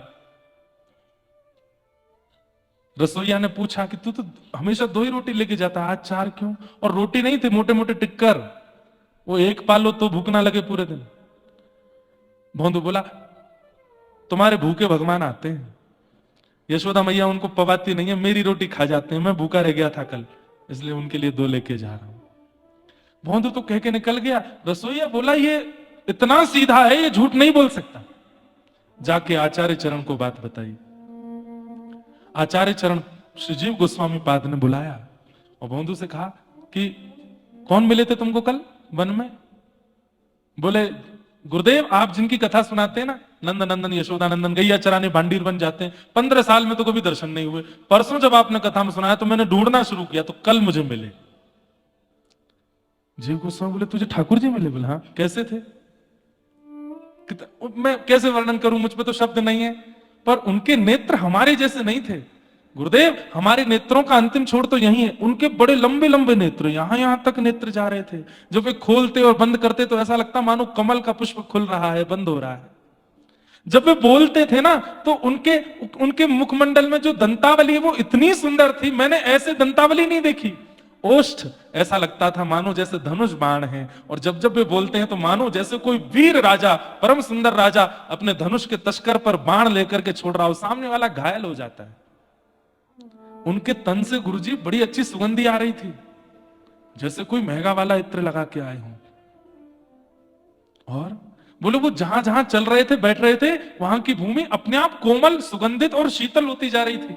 रसोईया ने पूछा कि तू तो हमेशा 2 ही रोटी लेके जाता, आज 4 क्यों। और रोटी नहीं थे, मोटे मोटे टिक्कर, वो एक पालो तो भूख ना लगे पूरे दिन। भोंदू बोला तुम्हारे भूखे भगवान आते हैं, यशोदा मैया उनको पवाती नहीं है, मेरी रोटी खा जाते हैं, मैं भूखा रह गया था कल, इसलिए उनके लिए 2 लेके जा रहा हूं। भोंदू तो कह के निकल गया। रसोईया बोला ये इतना सीधा है, ये झूठ नहीं बोल सकता। जाके आचार्य चरण को बात बताई। आचार्य चरण श्रीजीव गोस्वामी पाद ने बुलाया और भोंदू से कहा कि कौन मिले थे तुमको कल वन में? बोले गुरुदेव आप जिनकी कथा सुनाते हैं ना, नंद नंदन यशोदा नंदन गैया चराने भांडीर बन जाते हैं, 15 साल में तो कभी दर्शन नहीं हुए, परसों जब आपने कथा में सुनाया तो मैंने ढूंढना शुरू किया तो कल मुझे मिले। जीव गोस्वामी बोले तुझे ठाकुर जी मिले? बोले हाँ। कैसे थे? मैं कैसे वर्णन करूं, मुझ पे तो शब्द नहीं है, पर उनके नेत्र हमारे जैसे नहीं थे गुरुदेव, हमारे नेत्रों का अंतिम छोर तो यही है, उनके बड़े लंबे लंबे नेत्र, यहां तक नेत्र जा रहे थे। जब वे खोलते और बंद करते तो ऐसा लगता मानो कमल का पुष्प खुल रहा है, बंद हो रहा है। जब वे बोलते थे ना तो उनके मुखमंडल में जो दंतावली है वो इतनी सुंदर थी, मैंने ऐसे दंतावली नहीं देखी। ओष्ठ ऐसा लगता था मानो जैसे धनुष बाण है, और जब जब वे बोलते हैं तो मानो जैसे कोई वीर राजा, परम सुंदर राजा अपने धनुष के तस्कर पर बाण लेकर के छोड़ रहा हो, सामने वाला घायल हो जाता है। उनके तन से गुरुजी बड़ी अच्छी सुगंधी आ रही थी, जैसे कोई महंगा वाला इत्र लगा के आए हों। और बोले वो जहां जहां चल रहे थे, बैठ रहे थे, वहां की भूमि अपने आप कोमल, सुगंधित और शीतल होती जा रही थी।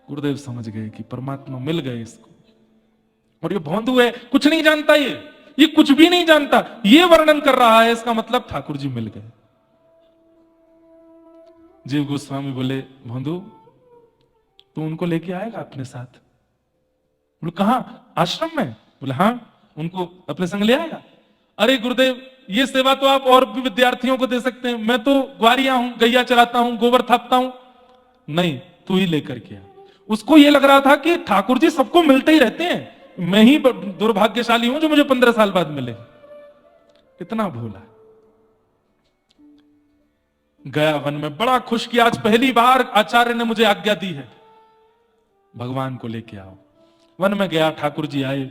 गुरुदेव समझ गए कि परमात्मा मिल गए इसको। और ये भोंदू है, कुछ नहीं जानता, ये कुछ भी नहीं जानता, ये वर्णन कर रहा है, इसका मतलब ठाकुर जी मिल गए। जीव गोस्वामी बोले भोंदू तू उनको लेके आएगा अपने साथ? बोले कहां? आश्रम में? बोले हाँ। उनको अपने संग ले आएगा? अरे गुरुदेव ये सेवा तो आप और भी विद्यार्थियों को दे सकते हैं, मैं तो ग्वारिया हूं, गैया चराता हूं, गोबर थापता हूं। नहीं, तू ही लेकर के आ। उसको ये लग रहा था कि ठाकुर जी सबको मिलते ही रहते हैं, मैं ही दुर्भाग्यशाली हूं जो मुझे 15 साल बाद मिले। इतना भोला। गया वन में, बड़ा खुश किया, आज पहली बार आचार्य ने मुझे आज्ञा दी है, भगवान को लेके आओ। वन में गया, ठाकुर जी आए,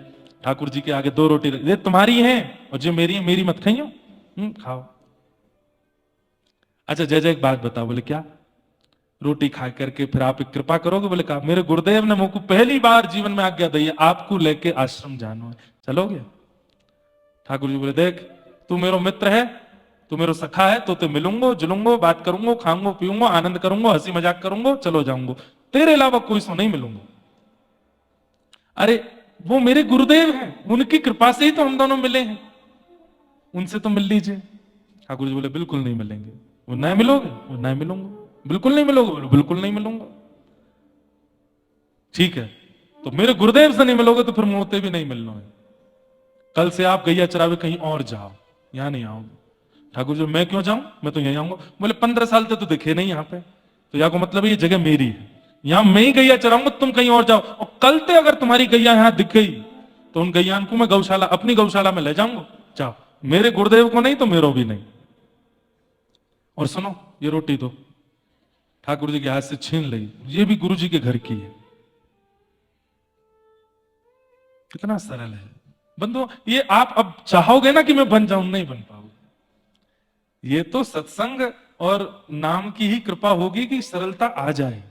ठाकुर जी के आगे 2 रोटी, ये तुम्हारी हैं और जो मेरी है, मेरी मत खाइयो, खाओ। अच्छा जय जय एक बात बताओ। बोले क्या? रोटी खा करके फिर आप एक कृपा करोगे? बोले कहा मेरे गुरुदेव ने मुझको पहली बार जीवन में आज्ञा दी है, आपको लेके आश्रम जानो है, चलोगे? ठाकुर जी बोले देख तू मेरो मित्र है, तू मेरो सखा है, तो मिलूंगो जुलूंगो, बात करूंगो, खाऊंगो पीऊंगो, आनंद करूंगो, हंसी मजाक करूंगो, चलो जाऊंगो, तेरे अलावा कोई सो नहीं मिलूंगा। अरे वो मेरे गुरुदेव हैं, उनकी कृपा से ही तो हम दोनों मिले हैं, उनसे तो मिल लीजिए। ठाकुर जी बोले बिल्कुल नहीं मिलेंगे। वो नहीं मिलोगे? वो नहीं मिलूंगा। बिल्कुल नहीं मिलोगे? बोलो बिल्कुल नहीं मिलूंगा। ठीक है, तो मेरे गुरुदेव से नहीं मिलोगे तो फिर मोते भी नहीं मिलना है, कल से आप गैया चरावे कहीं और जाओ, यहां नहीं आओगे। ठाकुर जी मैं क्यों जाऊं, मैं तो यहीं आऊंगा। बोले 15 साल से तो दिखे नहीं यहाँ पे, तो यहाँ को मतलब ये जगह मेरी है, यहां मैं ही गैया चराऊंगा, तुम कहीं और जाओ, और कल से अगर तुम्हारी गैया यहां दिख गई तो उन गैया को मैं गौशाला, अपनी गौशाला में ले जाऊंगा, जाओ। मेरे गुरुदेव को नहीं तो मेरो भी नहीं। और सुनो ये रोटी दो, ठाकुर जी के हाथ से छीन ली, ये भी गुरु जी के घर की है। कितना सरल है बंधु, ये आप अब चाहोगे ना कि मैं बन जाऊं, नहीं बन पाओगे। ये तो सत्संग और नाम की ही कृपा होगी कि सरलता आ जाए।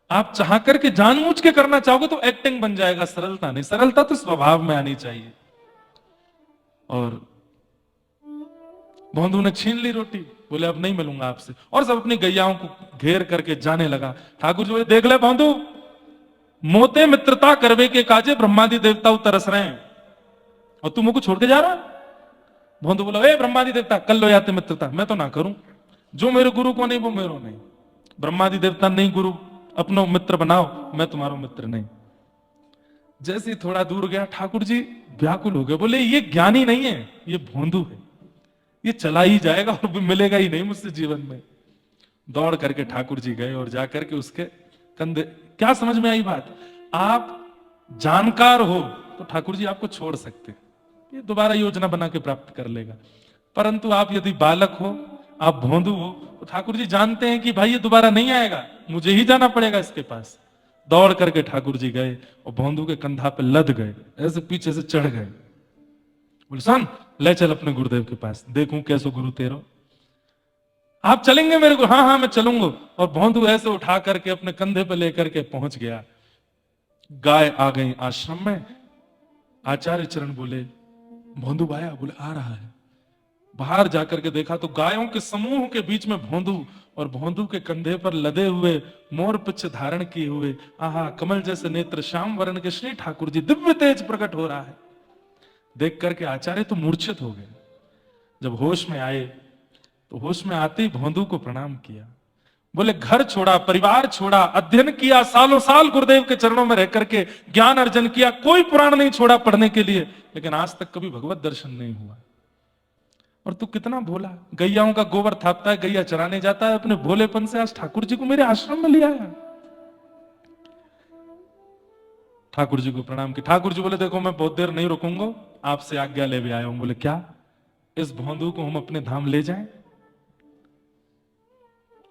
आप चाह करके जानबूझ के करना चाहोगे तो एक्टिंग बन जाएगा, सरलता नहीं। सरलता तो स्वभाव में आनी चाहिए। और भोंदू ने छीन ली रोटी, बोले अब नहीं मिलूंगा आपसे, और सब अपनी गैयाओं को घेर करके जाने लगा। ठाकुर जी बोले देख ले भोंदू, मोते मित्रता करवे के काजे ब्रह्मादि देवता तरस रहे हैं, और तू मुझको छोड़ के जा रहा है। भोंदू बोला ए ब्रह्मादि देवता कर लो याते मित्रता, मैं तो ना करूं, जो मेरे गुरु को नहीं वो मेरो नहीं। ब्रह्मादि देवता नहीं गुरु अपनो मित्र बनाओ, मैं तुम्हारा मित्र नहीं। जैसे थोड़ा दूर गया ठाकुर जी व्याकुल हो गए, बोले ये ज्ञानी नहीं है, ये भोंदू है, ये चला ही जाएगा और मिलेगा ही नहीं मुझसे जीवन में। दौड़ करके ठाकुर जी गए और जाकर के उसके कंधे, क्या समझ में आई बात? आप जानकार हो तो ठाकुर जी आपको छोड़ सकते, ये दोबारा योजना बना के प्राप्त कर लेगा। परंतु आप यदि बालक हो, आप भोंदू हो, तो ठाकुर जी जानते हैं कि भाई ये दोबारा नहीं आएगा, मुझे ही जाना पड़ेगा इसके पास। दौड़ करके ठाकुर जी गए और भोंदू के कंधा पे लद गए, ऐसे पीछे से चढ़ गए बोले सुन, ले चल अपने गुरुदेव के पास, देखूं कैसो गुरु तेरो। आप चलेंगे मेरे को? हाँ हाँ मैं चलूंगा। और भोंदू ऐसे उठा करके अपने कंधे पे लेकर के पहुंच गया। गाय आ गई आश्रम में। आचार्य चरण बोले भोंदू आया? बोले आ रहा है। बाहर जाकर के देखा तो गायों के समूह के बीच में भोंदू, और भोंदू के कंधे पर लदे हुए मोर पुच्छ धारण किए हुए, आहा कमल जैसे नेत्र श्याम वर्ण के श्री ठाकुर जी, दिव्य तेज प्रकट हो रहा है। देख करके आचार्य तो मूर्छित हो गए। जब होश में आए तो होश में आते ही भोंदू को प्रणाम किया। बोले घर छोड़ा, परिवार छोड़ा, अध्ययन किया, सालों साल गुरुदेव के चरणों में रह करके ज्ञान अर्जन किया, कोई पुराण नहीं छोड़ा पढ़ने के लिए, लेकिन आज तक कभी भगवत दर्शन नहीं हुआ। और तू कितना भोला, गैयाओं का गोबर थापता है, गैया चराने जाता है, अपने भोलेपन से आज ठाकुर जी को मेरे आश्रम में ले आया। ठाकुर जी को प्रणाम किया। ठाकुर जी बोले देखो मैं बहुत देर नहीं रुकूंगा, आपसे आज्ञा ले भी आया हूं। बोले क्या? इस भोंदू को हम अपने धाम ले जाएं?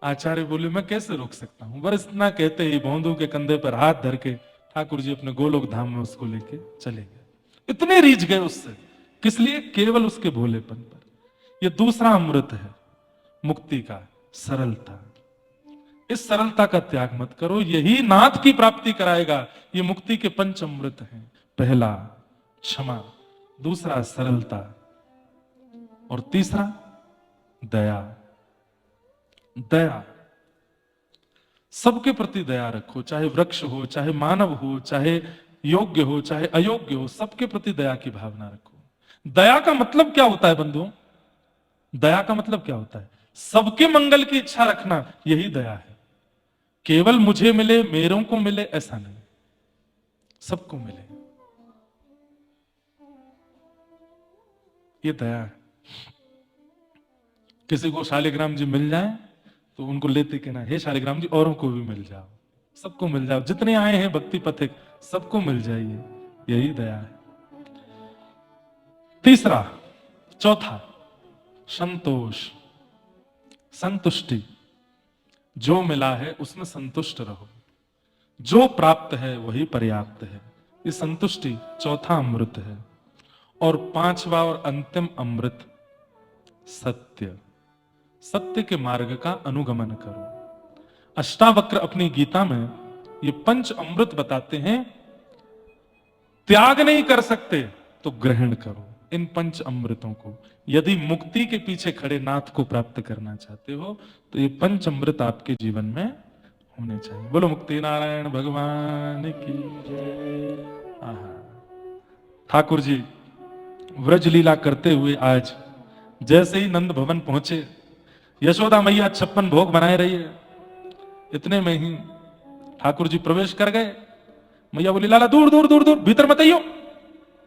आचार्य बोले मैं कैसे रोक सकता हूं। बस इतना कहते ही भोंदू के कंधे पर हाथ धर के ठाकुर जी अपने गोलोक धाम में उसको लेके चले गए। इतने रीझ गए उससे, किस लिए? केवल उसके भोलेपन पर। यह दूसरा अमृत है मुक्ति का, सरलता। इस सरलता का त्याग मत करो, यही नाथ की प्राप्ति कराएगा। ये मुक्ति के पंच अमृत हैं। पहला क्षमा, दूसरा सरलता, और तीसरा दया। दया, सबके प्रति दया रखो, चाहे वृक्ष हो, चाहे मानव हो, चाहे योग्य हो, चाहे अयोग्य हो, सबके प्रति दया की भावना रखो। दया का मतलब क्या होता है बंधुओं? दया का मतलब क्या होता है? सबके मंगल की इच्छा रखना, यही दया है। केवल मुझे मिले, मेरों को मिले, ऐसा नहीं, सबको मिले, ये दया है। किसी को शालिग्राम जी मिल जाए तो उनको लेते के ना, हे शालिग्राम जी औरों को भी मिल जाओ, सबको मिल जाओ, जितने आए हैं भक्ति पथिक सबको मिल जाइए, यही दया है। तीसरा, चौथा संतोष, संतुष्टि। जो मिला है उसमें संतुष्ट रहो, जो प्राप्त है वही पर्याप्त है। ये संतुष्टि चौथा अमृत है। और पांचवा और अंतिम अमृत सत्य। सत्य के मार्ग का अनुगमन करो। अष्टावक्र अपनी गीता में ये पंच अमृत बताते हैं। त्याग नहीं कर सकते तो ग्रहण करो इन पंच अमृतों को। यदि मुक्ति के पीछे खड़े नाथ को प्राप्त करना चाहते हो तो ये पंच अमृत आपके जीवन में होने चाहिए। बोलो मुक्ति नारायण भगवान की जय। ठाकुर जी व्रज लीला करते हुए आज जैसे ही नंद भवन पहुंचे, यशोदा मैया 56 भोग बनाए रही है। इतने में ही ठाकुर जी प्रवेश कर गए। मैया बोली लाला दूर दूर दूर दूर, भीतर मत आइयो।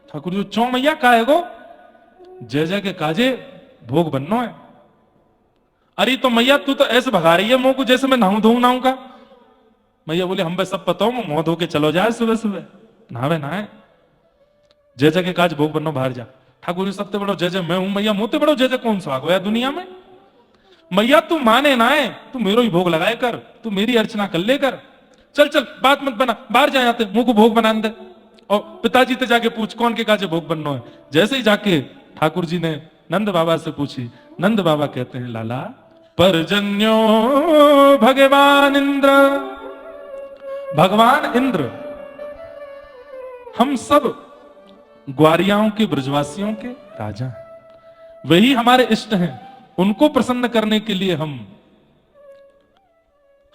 ठाकुर जी चौ मैया का है गो, जय जय के काजे भोग बननो है। अरे तो मैया तू तो ऐसे भगा रही है मुंह को जैसे मैं नहाऊं धोऊं नाऊं का। मैया बोले हम बे सब पता हो, मुंह धो के चलो जाए सुबह सुबह, नहावे नहाए, जय जय के काज भोग बननो, बाहर जा। ठाकुर जी सबसे बड़ो जय जय मैं हूं। मैया मोते बड़ो जय जय कौन सा आ गया दुनिया में। मैया तू माने ना है, तू मेरो ही भोग लगाए कर, तू मेरी अर्चना कर ले कर, चल चल बात मत बना, बाहर जा जाते मुंह को भोग बना दे। और पिताजी से जाके पूछ कौन के काजे भोग बनना है। जैसे ही जाके ठाकुर जी ने नंद बाबा से पूछी, नंद बाबा कहते हैं लाला परजन्यो भगवान इंद्र, भगवान इंद्र हम सब ग्वारियाओं के ब्रजवासियों के राजा हैं, वही हमारे इष्ट हैं। उनको प्रसन्न करने के लिए हम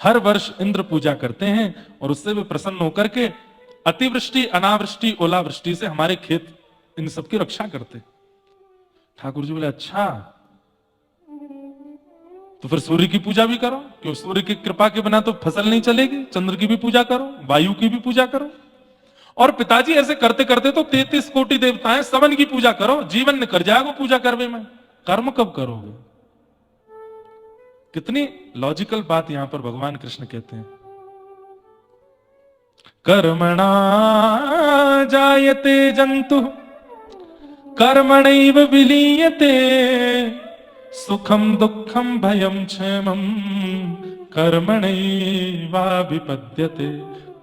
हर वर्ष इंद्र पूजा करते हैं और उससे भी प्रसन्न होकर के अतिवृष्टि अनावृष्टि ओलावृष्टि से हमारे खेत इन सब की रक्षा करते। ठाकुर जी बोले अच्छा तो फिर सूर्य की पूजा भी करो, क्यों सूर्य की कृपा के बिना तो फसल नहीं चलेगी। चंद्र की भी पूजा करो, वायु की भी पूजा करो। और पिताजी ऐसे करते करते तो 33 कोटि देवता हैं, सबन की पूजा करो, जीवन कर जाएगा पूजा करवे में, कर्म कब करोगे। कितनी लॉजिकल बात यहां पर भगवान कृष्ण कहते हैं। कर्मणा जायते जंतु कर्मणैव विलीयते, सुखम दुखम भयम क्षेमम कर्मणैवाभिपद्यते।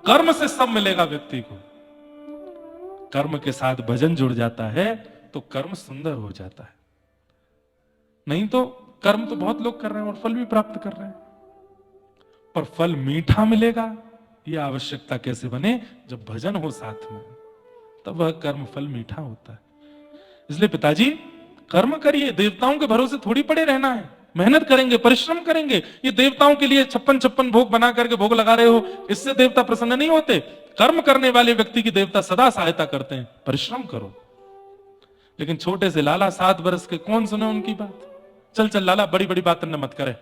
कर्म से सब मिलेगा व्यक्ति को, कर्म के साथ भजन जुड़ जाता है तो कर्म सुंदर हो जाता है। नहीं तो कर्म तो बहुत लोग कर रहे हैं और फल भी प्राप्त कर रहे हैं, पर फल मीठा मिलेगा यह आवश्यकता कैसे बने? जब भजन हो साथ में, तब वह कर्म फल मीठा होता है। इसलिए पिताजी कर्म करिए, देवताओं के भरोसे थोड़ी पड़े रहना है। मेहनत करेंगे, परिश्रम करेंगे। ये देवताओं के लिए 56 भोग बना करके भोग लगा रहे हो, इससे देवता प्रसन्न नहीं होते। कर्म करने वाले व्यक्ति की देवता सदा सहायता करते हैं। परिश्रम करो। लेकिन छोटे से लाला 7 वर्ष के, कौन सुने उनकी बात? चल चल लाला, बड़ी बड़ी बात न मत करे,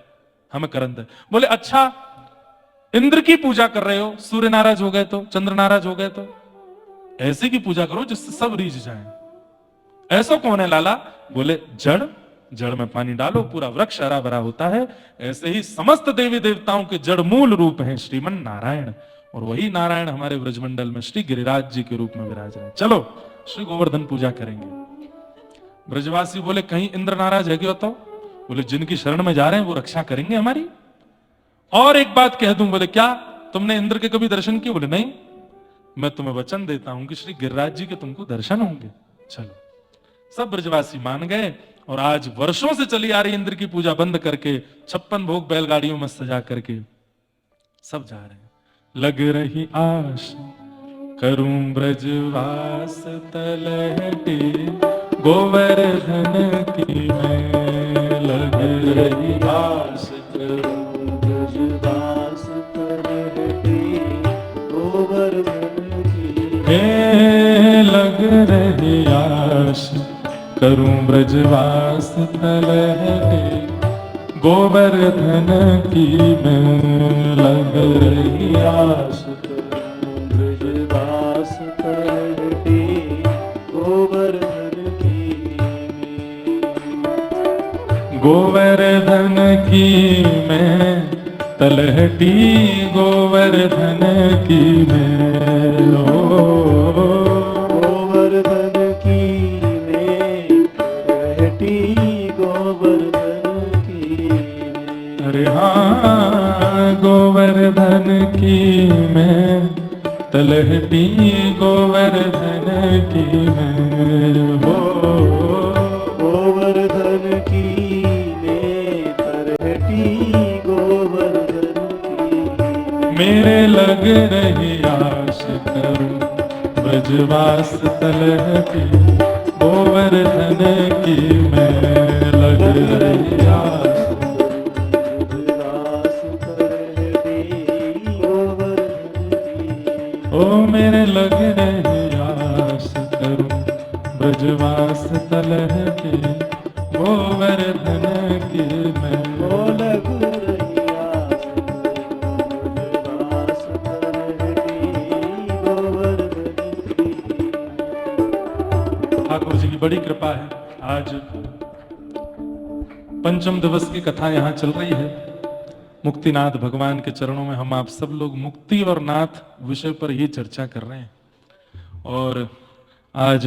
हमें करन दे। बोले अच्छा, इंद्र की पूजा कर रहे हो, सूर्य नाराज हो गए तो, चंद्र नाराज हो गए तो, ऐसे की पूजा करो जिससे सब रीझ जाएं। ऐसा कौन है लाला? बोले जड़, जड़ में पानी डालो पूरा वृक्ष हरा भरा होता है। ऐसे ही समस्त देवी देवताओं के जड़ मूल रूप हैं श्रीमन नारायण, और वही नारायण हमारे ब्रजमंडल में श्री गिरिराज जी के रूप में विराज रहे। चलो श्री गोवर्धन पूजा करेंगे। ब्रजवासी बोले कहीं इंद्र नाराज है क्या? तो बोले जिनकी शरण में जा रहे हैं वो रक्षा करेंगे हमारी। और एक बात कह दूं, बोले क्या तुमने इंद्र के कभी दर्शन किए? बोले नहीं। मैं तुम्हें वचन देता हूं कि श्री गिरिराज जी के तुमको दर्शन होंगे। चलो, सब ब्रजवासी मान गए, और आज वर्षों से चली आ रही इंद्र की पूजा बंद करके 56 भोग बैलगाड़ियों में सजा करके सब जा रहे हैं। लग रही आश करूं ब्रजवास तलहटी गोवर्धन की मैं, लग रही आश करूं ब्रजवास तलहटी गोवर्धन की, लग रही आश करूं ब्रजवास तलहटी गोवर्धन की मैं, लग रही आस करूं ब्रजवास तलहटी गोवर्धन की मैं, गोवर्धन की मैं तलहटी गोवर्धन की मैं, गोवर्धन की मैं तलहटी गोवर्धन की, अरे हाँ गोवर्धन की मैं तलहटी गोवर्धन की मैं, हो गोवर्धन की मैं तलहटी गोवर्धन की, मेरे लग रही आश करूं ब्रजवास तलहटी गोवर्धन की मैं, लग रही आश ओ मेरे लग रही आस करूं ब्रजवास तलहटी गोवर्धन की मैं, ओ लग रही आस ब्रजवास तलहटी गोवर्धन की। ठाकुर जी की बड़ी कृपा है, आज पंचम दिवस की कथा यहाँ चल रही है। मुक्तिनाथ भगवान के चरणों में हम आप सब लोग मुक्ति और नाथ विषय पर ही चर्चा कर रहे हैं। और आज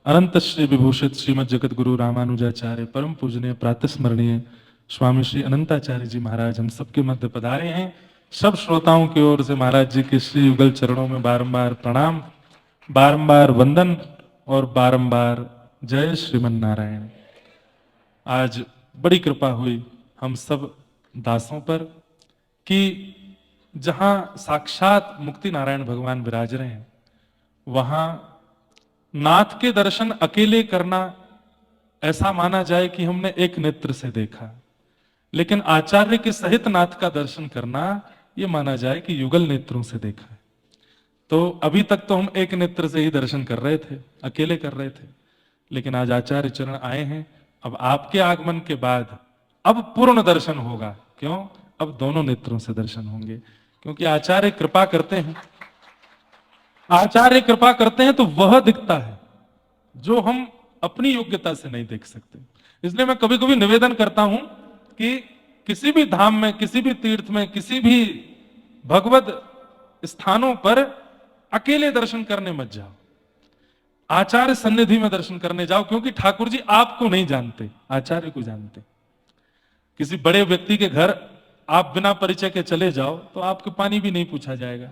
अनंत श्री विभूषित श्रीमद जगत गुरु रामानुजाचार्य परम पूजनीय प्रातस्मरणीय स्वामी श्री अनंताचार्य जी महाराज हम सबके मध्य पधारे हैं। सब श्रोताओं की ओर से महाराज जी के श्री युगल चरणों में बारंबार प्रणाम, बारंबार वंदन और बारंबार जय श्रीमन नारायण। आज बड़ी कृपा हुई हम सब दासों पर कि जहां साक्षात मुक्ति नारायण भगवान विराज रहे हैं, वहां नाथ के दर्शन अकेले करना ऐसा माना जाए कि हमने एक नेत्र से देखा, लेकिन आचार्य के सहित नाथ का दर्शन करना यह माना जाए कि युगल नेत्रों से देखा है। तो अभी तक तो हम एक नेत्र से ही दर्शन कर रहे थे, अकेले कर रहे थे, लेकिन आज आचार्य चरण आए हैं। अब आपके आगमन के बाद अब पूर्ण दर्शन होगा। क्यों? अब दोनों नेत्रों से दर्शन होंगे, क्योंकि आचार्य कृपा करते हैं। आचार्य कृपा करते हैं तो वह दिखता है जो हम अपनी योग्यता से नहीं देख सकते। इसलिए मैं कभी कभी निवेदन करता हूं कि किसी भी धाम में, किसी भी तीर्थ में, किसी भी भगवत स्थानों पर अकेले दर्शन करने मत जाओ, आचार्य सन्निधि में दर्शन करने जाओ, क्योंकि ठाकुर जी आपको नहीं जानते, आचार्य को जानते। किसी बड़े व्यक्ति के घर आप बिना परिचय के चले जाओ तो आपके पानी भी नहीं पूछा जाएगा,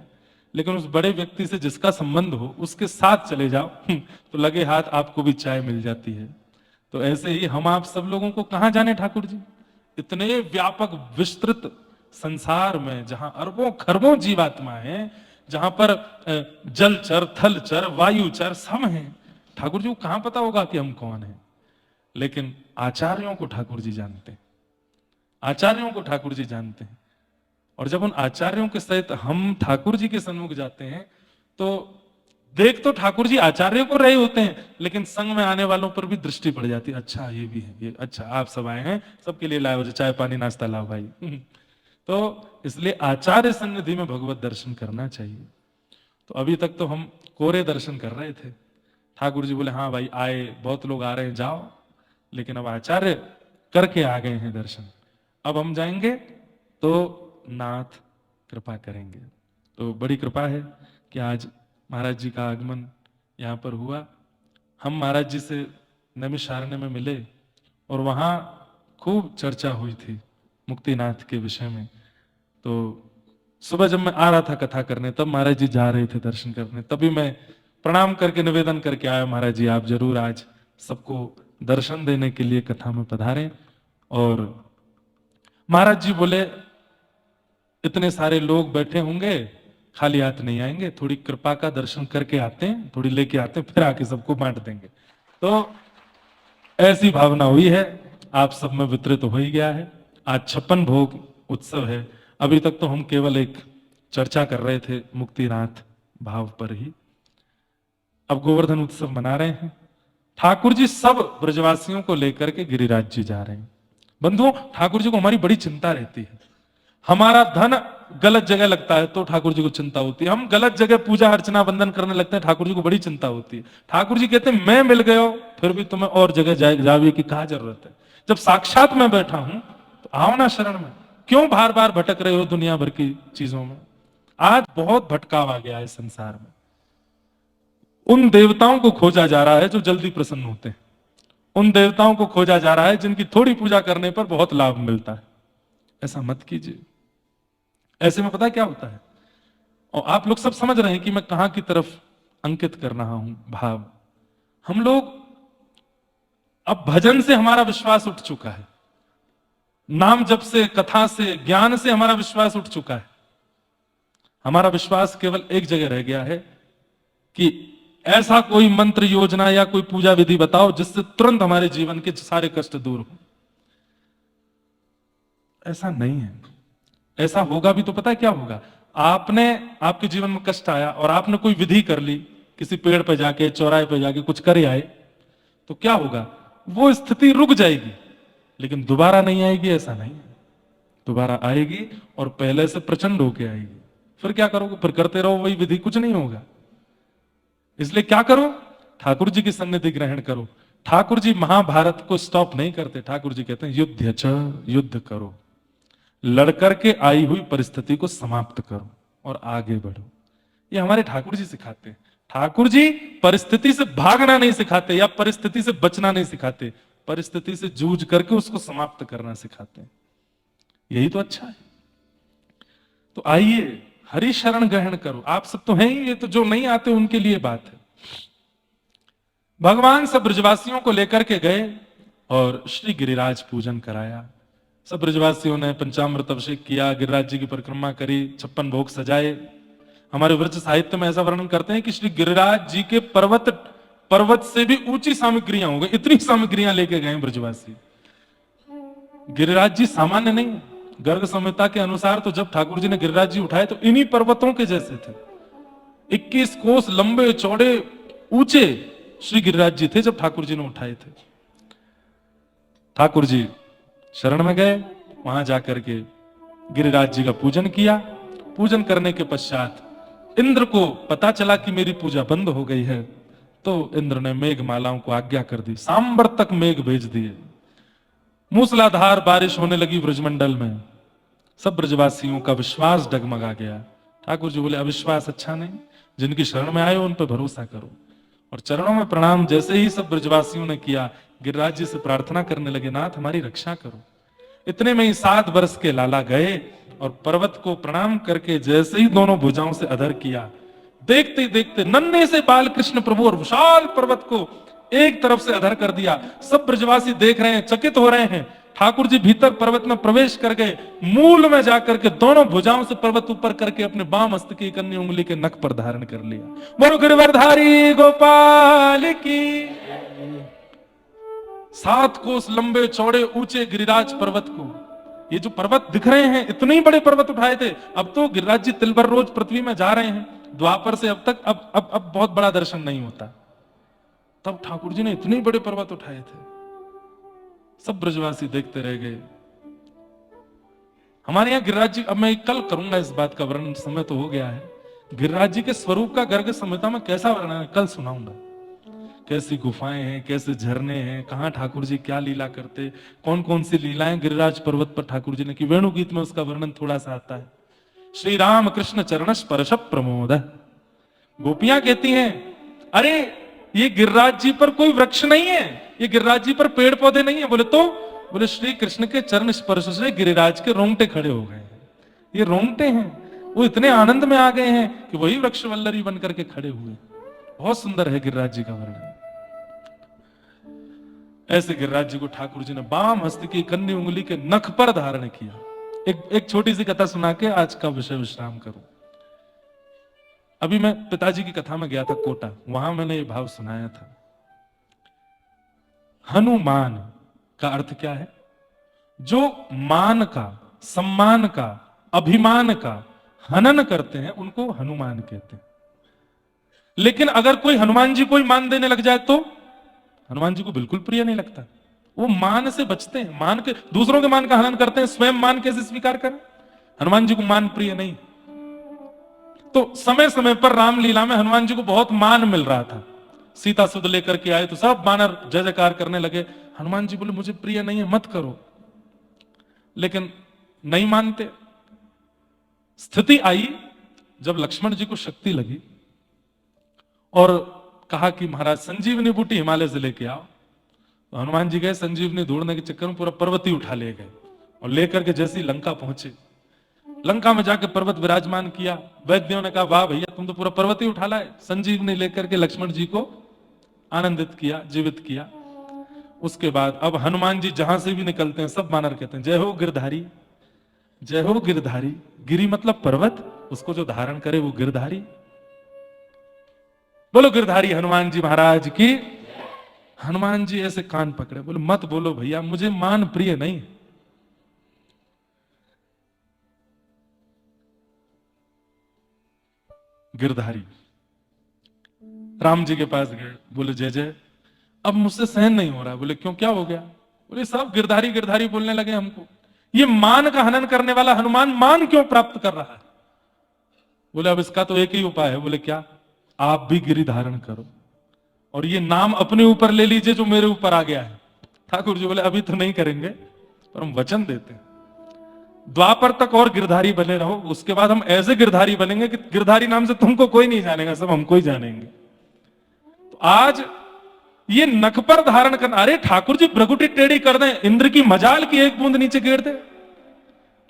लेकिन उस बड़े व्यक्ति से जिसका संबंध हो उसके साथ चले जाओ तो लगे हाथ आपको भी चाय मिल जाती है। तो ऐसे ही हम आप सब लोगों को कहां जाने ठाकुर जी, इतने व्यापक विस्तृत संसार में जहां अरबों खरबों जीवात्माएं हैं, जहां पर जलचर थलचर वायुचर सब हैं, ठाकुर जी को कहां पता होगा कि हम कौन हैं। लेकिन आचार्यों को ठाकुर जी जानते हैं, आचार्यों को ठाकुर जी जानते हैं। और जब उन आचार्यों के सहित हम ठाकुर जी के सन्मुख जाते हैं तो देख तो ठाकुर जी आचार्य को रहे होते हैं, लेकिन संग में आने वालों पर भी दृष्टि पड़ जाती है, अच्छा ये भी है, ये अच्छा आप सब आए हैं, सबके लिए लाओ चाय पानी नाश्ता लाओ भाई तो इसलिए आचार्य सन्निधि में भगवत दर्शन करना चाहिए। तो अभी तक तो हम कोरे दर्शन कर रहे थे, ठाकुर जी बोले हाँ भाई आए, बहुत लोग आ रहे हैं जाओ, लेकिन अब आचार्य करके आ गए हैं दर्शन, अब हम जाएंगे तो नाथ कृपा करेंगे। तो बड़ी कृपा है कि आज महाराज जी का आगमन यहाँ पर हुआ। हम महाराज जी से नैमिषारण्य में मिले और वहां खूब चर्चा हुई थी मुक्तिनाथ के विषय में। तो सुबह जब मैं आ रहा था कथा करने तब महाराज जी जा रहे थे दर्शन करने, तभी मैं प्रणाम करके निवेदन करके आया, महाराज जी आप जरूर आज सबको दर्शन देने के लिए कथा में पधारें। और महाराज जी बोले इतने सारे लोग बैठे होंगे, खाली हाथ नहीं आएंगे, थोड़ी कृपा का दर्शन करके आते हैं, थोड़ी लेके आते हैं, फिर आके सबको बांट देंगे। तो ऐसी भावना हुई है, आप सब में वितरित हो ही गया है। आज 56 भोग उत्सव है। अभी तक तो हम केवल एक चर्चा कर रहे थे मुक्तिनाथ भाव पर ही, अब गोवर्धन उत्सव मना रहे हैं। ठाकुर जी सब ब्रजवासियों को लेकर के गिरिराज जी जा रहे हैं। बंधुओं, ठाकुर जी को हमारी बड़ी चिंता रहती है। हमारा धन गलत जगह लगता है तो ठाकुर जी को चिंता होती है, हम गलत जगह पूजा अर्चना वंदन करने लगते हैं, ठाकुर जी को बड़ी चिंता होती है। ठाकुर जी कहते हैं मैं मिल गया फिर भी तुम्हें और जगह जावे की कहा जरूरत है, जब साक्षात मैं बैठा हूं तो आओ ना शरण में, क्यों बार बार भटक रहे हो दुनिया भर की चीजों में। आज बहुत भटकाव आ गया है संसार में, उन देवताओं को खोजा जा रहा है जो जल्दी प्रसन्न होते हैं, उन देवताओं को खोजा जा रहा है जिनकी थोड़ी पूजा करने पर बहुत लाभ मिलता है। ऐसा मत कीजिए, ऐसे में पता है क्या होता है, और आप लोग सब समझ रहे हैं कि मैं कहां की तरफ अंकित कर रहा हूं भाव। हम लोग अब भजन से हमारा विश्वास उठ चुका है, नाम जप से कथा से ज्ञान से हमारा विश्वास उठ चुका है। हमारा विश्वास केवल एक जगह रह गया है कि ऐसा कोई मंत्र योजना या कोई पूजा विधि बताओ जिससे तुरंत हमारे जीवन के सारे कष्ट दूर हो। ऐसा नहीं है, ऐसा होगा भी तो पता है क्या होगा, आपने आपके जीवन में कष्ट आया और आपने कोई विधि कर ली, किसी पेड़ पे जाके चौराहे पे जाके कुछ करे आए, तो क्या होगा, वो स्थिति रुक जाएगी लेकिन दोबारा नहीं आएगी। ऐसा नहीं है, दोबारा आएगी और पहले से प्रचंड होके आएगी। फिर क्या करोगे, फिर करते रहो वही विधि, कुछ नहीं होगा। इसलिए क्या करो, ठाकुर जी की सन्निधि ग्रहण करो। ठाकुर जी महाभारत को स्टॉप नहीं करते, ठाकुर जी कहते हैं युद्ध च, युद्ध करो, लड़कर के आई हुई परिस्थिति को समाप्त करो और आगे बढ़ो। ये हमारे ठाकुर जी सिखाते हैं। ठाकुर जी परिस्थिति से भागना नहीं सिखाते या परिस्थिति से बचना नहीं सिखाते, परिस्थिति से जूझ करके उसको समाप्त करना सिखाते हैं। यही तो अच्छा है। तो आइए हरि शरण ग्रहण करो। आप सब तो हैं ही, ये तो जो नहीं आते उनके लिए बात है। भगवान सब ब्रजवासियों को लेकर के गए और श्री गिरिराज पूजन कराया। सब ब्रजवासियों ने पंचामृत अभिषेक किया, गिरिराज जी की परिक्रमा करी, 56 भोग सजाए। हमारे व्रज साहित्य में ऐसा वर्णन करते हैं कि श्री गिरिराज जी के पर्वत से भी ऊंची सामग्रियां हो गई, इतनी सामग्रियां लेके गए ब्रजवासी। गिरिराज जी सामान्य नहीं, गर्ग संहिता के अनुसार तो जब ठाकुर जी ने गिरिराज जी उठाए तो इन्हीं पर्वतों के जैसे थे, 21 कोस लंबे चौड़े ऊंचे श्री गिरिराज जी थे जब ठाकुर जी ने उठाए थे। ठाकुर जी शरण में गए, वहां जाकर के गिरिराज जी का पूजन किया। पूजन करने के पश्चात इंद्र को पता चला कि मेरी पूजा बंद हो गई है, तो इंद्र ने मेघमालाओं को आज्ञा कर दी, सांबर तक मेघ भेज दिए। मूसलाधार बारिश होने लगी ब्रजमंडल में। सब ब्रजवासियों का विश्वास डगमगा गया। ठाकुर जी बोले अविश्वास अच्छा नहीं, जिनकी शरण में आए उन पर भरोसा करो। और चरणों में प्रणाम जैसे ही सब ब्रजवासियों ने किया, गिरिराज जी से प्रार्थना करने लगे, नाथ हमारी रक्षा करो, इतने में ही 7 वर्ष के लाला गए और पर्वत को प्रणाम करके जैसे ही दोनों भुजाओं से अधर किया, देखते देखते नन्हे से बाल कृष्ण प्रभु और विशाल पर्वत को एक तरफ से अधर कर दिया। सब ब्रजवासी देख रहे हैं, चकित हो रहे हैं। ठाकुर जी भीतर पर्वत में प्रवेश कर गए, मूल में जाकर के दोनों भुजाओं से पर्वत ऊपर करके अपने बाम हस्त की कन्नी उंगली के नख पर धारण कर लिया। बोलो गिरवरधारी गोपाल की। 7 कोस लंबे चौड़े ऊंचे गिरिराज पर्वत को, ये जो पर्वत दिख रहे हैं इतने ही बड़े पर्वत उठाए थे। अब तो गिरिराज जी तिल भर रोज पृथ्वी में जा रहे हैं, द्वापर से अब तक अब बहुत बड़ा दर्शन नहीं होता। तब ठाकुर जी ने इतने बड़े पर्वत उठाए थे, सब ब्रजवासी देखते रह गए। हमारे यहाँ गिरिराज जी, अब मैं कल करूंगा इस बात का वर्णन, समय तो हो गया है। गिरिराज जी के स्वरूप का गर्ग संहिता में कैसा वर्णन है कल सुनाऊंगा। कैसी गुफाएं हैं, कैसे झरने हैं, कहां ठाकुर जी क्या लीला करते, कौन कौन सी लीलाएं गिरिराज पर्वत पर ठाकुर जी ने की। वेणु गीत में उसका वर्णन थोड़ा सा आता है। श्री राम कृष्ण चरण स्पर्श प्रमोद। गोपियां कहती हैं, अरे ये गिरिराज जी पर कोई वृक्ष नहीं है, ये गिरिराज जी पर पेड़ पौधे नहीं है। बोले श्री कृष्ण के चरण स्पर्श से गिरिराज के रोंगटे खड़े हो गए हैं। ये रोंगटे हैं, वो इतने आनंद में आ गए हैं कि वही वृक्ष वल्लरी बन करके खड़े हुए। बहुत सुंदर है गिरिराज जी का वर्णन। ऐसे गिरिराज जी को ठाकुर जी ने बाम हस्त की कन्नी उंगली के नख पर धारण किया। एक छोटी सी कथा सुना के आज का विषय विश्राम करूं। अभी मैं पिताजी की कथा में गया था कोटा, वहां मैंने ये भाव सुनाया था। हनुमान का अर्थ क्या है? जो मान का, सम्मान का, अभिमान का हनन करते हैं उनको हनुमान कहते हैं। लेकिन अगर कोई हनुमान जी को ही मान देने लग जाए तो हनुमान जी को बिल्कुल प्रिय नहीं लगता। वो मान से बचते हैं, मान के, दूसरों के मान का हनन करते हैं, स्वयं मान कैसे स्वीकार करें? हनुमान जी को मान प्रिय नहीं। तो समय समय पर रामलीला में हनुमान जी को बहुत मान मिल रहा था। सीता सुध लेकर के आए तो सब बानर जय जयकार करने लगे। हनुमान जी बोले मुझे प्रिय नहीं है, मत करो। लेकिन नहीं मानते। स्थिति आई जब लक्ष्मण जी को शक्ति लगी और कहा कि महाराज संजीवनी बूटी हिमालय से लेके आओ। तो हनुमान जी गए, संजीवनी ढूंढने के चक्कर में पूरा पर्वत ही उठा ले गए और लेकर के जैसी लंका पहुंचे, लंका में जाके पर्वत विराजमान किया। वैद्यों ने कहा वाह भैया तुम तो पूरा पर्वत ही उठा लाए। संजीवनी लेकर के लक्ष्मण जी को आनंदित किया, जीवित किया। उसके बाद अब हनुमान जी जहां से भी निकलते हैं सब बानर कहते हैं जय हो गिरधारी, जय हो गिरधारी। गिरी मतलब पर्वत, उसको जो धारण करे वो गिरधारी। बोलो गिरधारी हनुमान जी महाराज की। हनुमान जी ऐसे कान पकड़े, बोले मत बोलो भैया, मुझे मान प्रिय नहीं। गिरधारी राम जी के पास गए, बोले जय जय अब मुझसे सहन नहीं हो रहा। बोले क्यों, क्या हो गया? बोले सब गिरधारी गिरधारी बोलने लगे हमको। ये मान का हनन करने वाला हनुमान मान क्यों प्राप्त कर रहा है? बोले अब इसका तो एक ही उपाय है। बोले क्या? आप भी गिरि धारण करो और ये नाम अपने ऊपर ले लीजिए जो मेरे ऊपर आ गया है। ठाकुर जी बोले अभी तो नहीं करेंगे, पर हम वचन देते हैं द्वापर तक और गिरधारी बने रहो, उसके बाद हम ऐसे गिरधारी बनेंगे कि गिरधारी नाम से तुमको कोई नहीं जानेगा, सब हमको ही जानेंगे। तो आज ये नख पर धारण करना, अरे ठाकुर जी भ्रगुटी टेढ़ी कर दें, इंद्र की मजाल की एक बूंद नीचे गिर दे।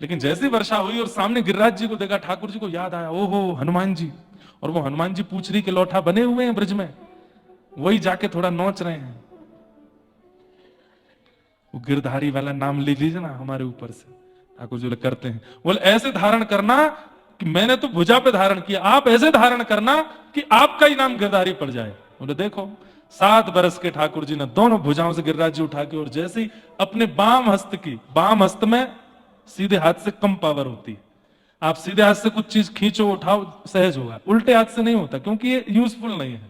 लेकिन जैसी वर्षा हुई और सामने गिरिराज जी को देखा, ठाकुर जी को याद आया ओहो हनुमान जी। और वो हनुमान जी पूछरी के लौठा बने हुए हैं ब्रज में, वही जाके थोड़ा नोच रहे हैं। वो गिरधारी वाला नाम ले लीजिए ना हमारे ऊपर से। ठाकुर जी करते हैं, बोले ऐसे धारण करना कि मैंने तो भुजा पे धारण किया, आप ऐसे धारण करना कि आपका ही नाम गिरधारी पड़ जाए। बोले देखो 7 बरस के ठाकुर जी ने दोनों भुजाओं से गिरिराज जी उठा के, और जैसे ही अपने बाम हस्त की, बाम हस्त में सीधे हाथ से कम पावर होती है। आप सीधे हाथ से कुछ चीज खींचो उठाओ सहज होगा, उल्टे हाथ से नहीं होता क्योंकि ये यूजफुल नहीं है।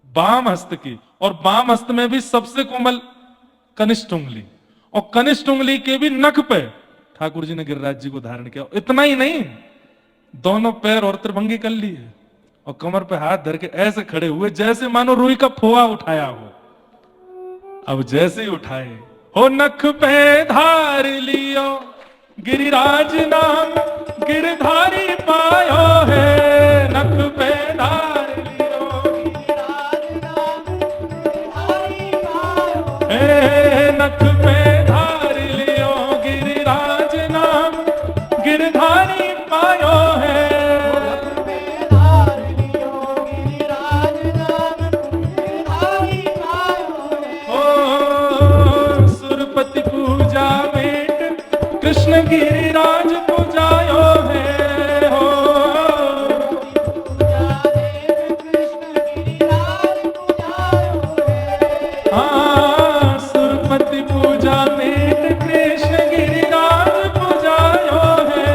बाम हस्त की, और बाम हस्त में भी सबसे कोमल कनिष्ठ उंगली, और कनिष्ठ उंगली के भी नख पे ठाकुर जी ने गिरिराज जी को धारण किया। इतना ही नहीं, दोनों पैर और त्रिभंगी कर लिए और कमर पे हाथ धर के ऐसे खड़े हुए जैसे मानो रुई का फोआ उठाया हो। अब जैसे ही उठाए हो नख पे धार लियो गिरिराज नाम गिरधारी पायो है। नख पे धार लियो गिरिराज नाम गिरधारी पायो है। नख पे धार लियो गिरिराज कृष्ण गिरिराज पुजायो है हो। हाँ सुरपति पूजा में कृष्ण गिरिराज पुजायो है।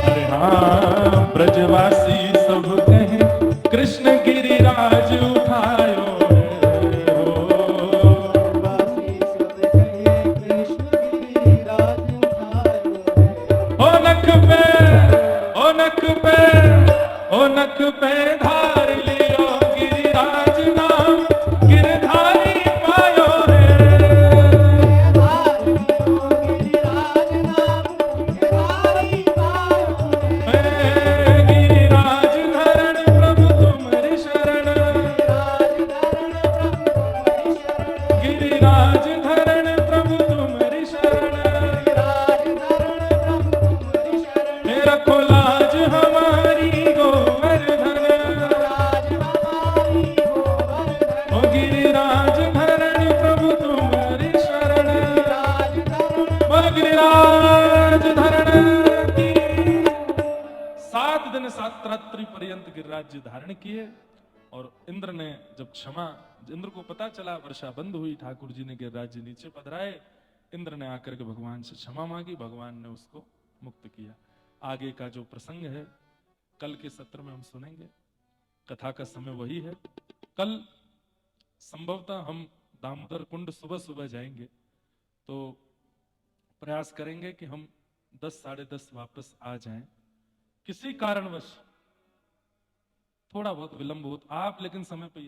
अरे हाँ ब्रजवासी सब कहें कृष्ण गिरिराज उठायो है हो। ओ नख पे ओ नख पे ओ नख पे धार लियो गिरिराज नाम गिरधारी पायो है। गिरिराज धरण प्रभु तुम्हारी शरण। गिरिराज धरण प्रभु तुम्हारी शरण। रखो लाज हमारी गोवर्धन। ओ गिरिराज धरण प्रभु तुम्हारी शरण। बोल गिरिराज धरण की। 7 दिन 7 रात्रि पर्यंत गिरिराज जी धारण किए। और इंद्र ने जब क्षमा, इंद्र को पता चला वर्षा बंद हुई, ठाकुर जी ने गिरिराज जी नीचे पधराए, इंद्र ने आकर के भगवान से क्षमा मांगी, भगवान ने उसको मुक्त किया। आगे का जो प्रसंग है कल के सत्र में हम सुनेंगे। कथा का समय वही है। कल संभवतः हम दामोदर कुंड सुबह सुबह जाएंगे, तो प्रयास करेंगे कि हम 10 साढ़े 10 वापस आ जाएं। किसी कारणवश थोड़ा बहुत विलंब हो, आप लेकिन समय पे